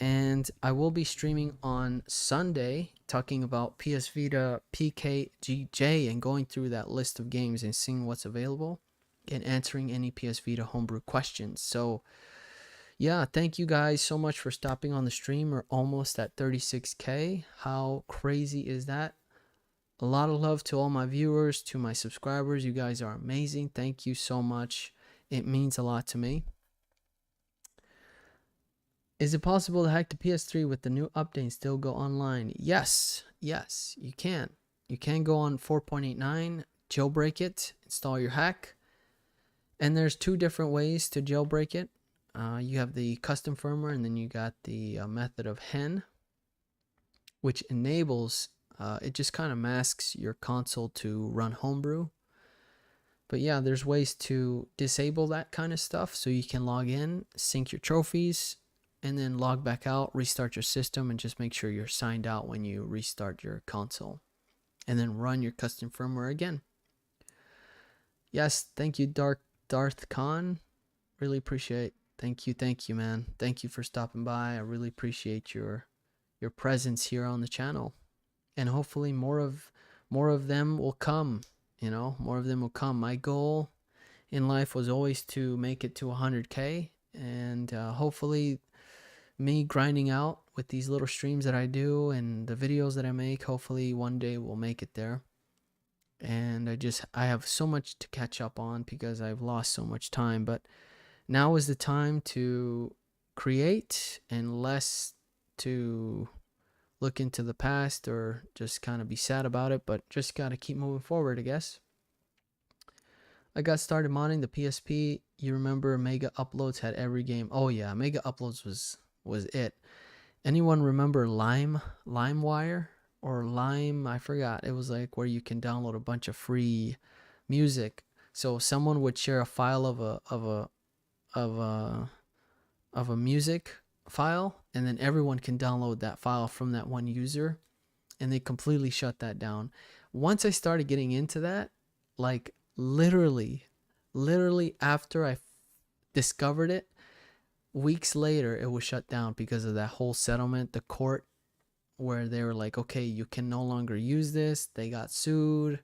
And I will be streaming on Sunday talking about PS Vita PKGJ and going through that list of games and seeing what's available and answering any PS Vita homebrew questions. So Yeah, thank you guys so much for stopping on the stream. We're almost at 36K. How crazy is that? A lot of love to all my viewers, to my subscribers. You guys are amazing. Thank you so much. It means a lot to me. Is it possible to hack the PS3 with the new update and still go online? Yes, yes, you can. You can go on 4.89, jailbreak it, install your hack. And there's two different ways to jailbreak it. You have the custom firmware, and then you got the method of hen, which enables, it just kind of masks your console to run Homebrew. But yeah, there's ways to disable that kind of stuff so you can log in, sync your trophies, and then log back out, restart your system, and just make sure you're signed out when you restart your console. And then run your custom firmware again. Yes, thank you, Darth Khan. Really appreciate. Thank you, man. Thank you for stopping by. I really appreciate your presence here on the channel, and hopefully more of them will come. You know, more of them will come. My goal in life was always to make it to 100K, and hopefully me grinding out with these little streams that I do and the videos that I make, hopefully one day we'll make it there. And I have so much to catch up on because I've lost so much time, but now is the time to create and less to look into the past or just kind of be sad about it, but just got to keep moving forward, I guess. I got started modding the PSP. You remember Mega Uploads had every game. Oh yeah, Mega Uploads was it. Anyone remember LimeWire or Lime? I forgot. It was like where you can download a bunch of free music. So someone would share a file of a music file, and then everyone can download that file from that one user, and they completely shut that down. Once I started getting into that, like literally after I discovered it, weeks later it was shut down because of that whole settlement, the court, where they were like, okay, you can no longer use this. They got sued,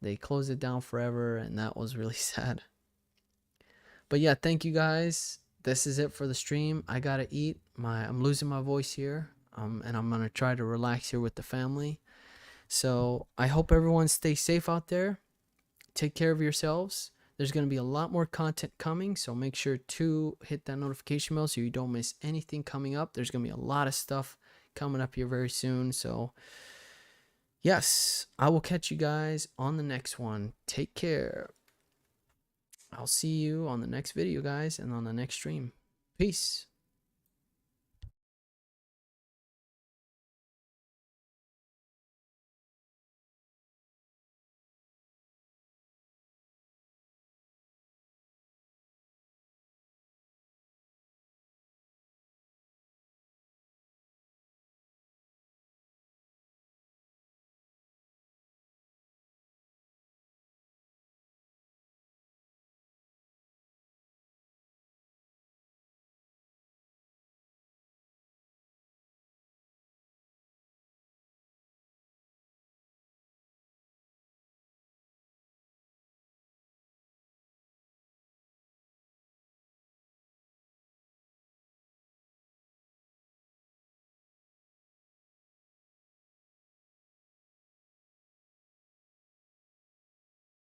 they closed it down forever, and that was really sad. But yeah, thank you guys. This is it for the stream. I gotta eat. I'm losing my voice here, and I'm gonna try to relax here with the family. So I hope everyone stays safe out there. Take care of yourselves. There's gonna be a lot more content coming, so make sure to hit that notification bell so you don't miss anything coming up. There's gonna be a lot of stuff coming up here very soon. So yes, I will catch you guys on the next one. Take care. I'll see you on the next video, guys, and on the next stream. Peace.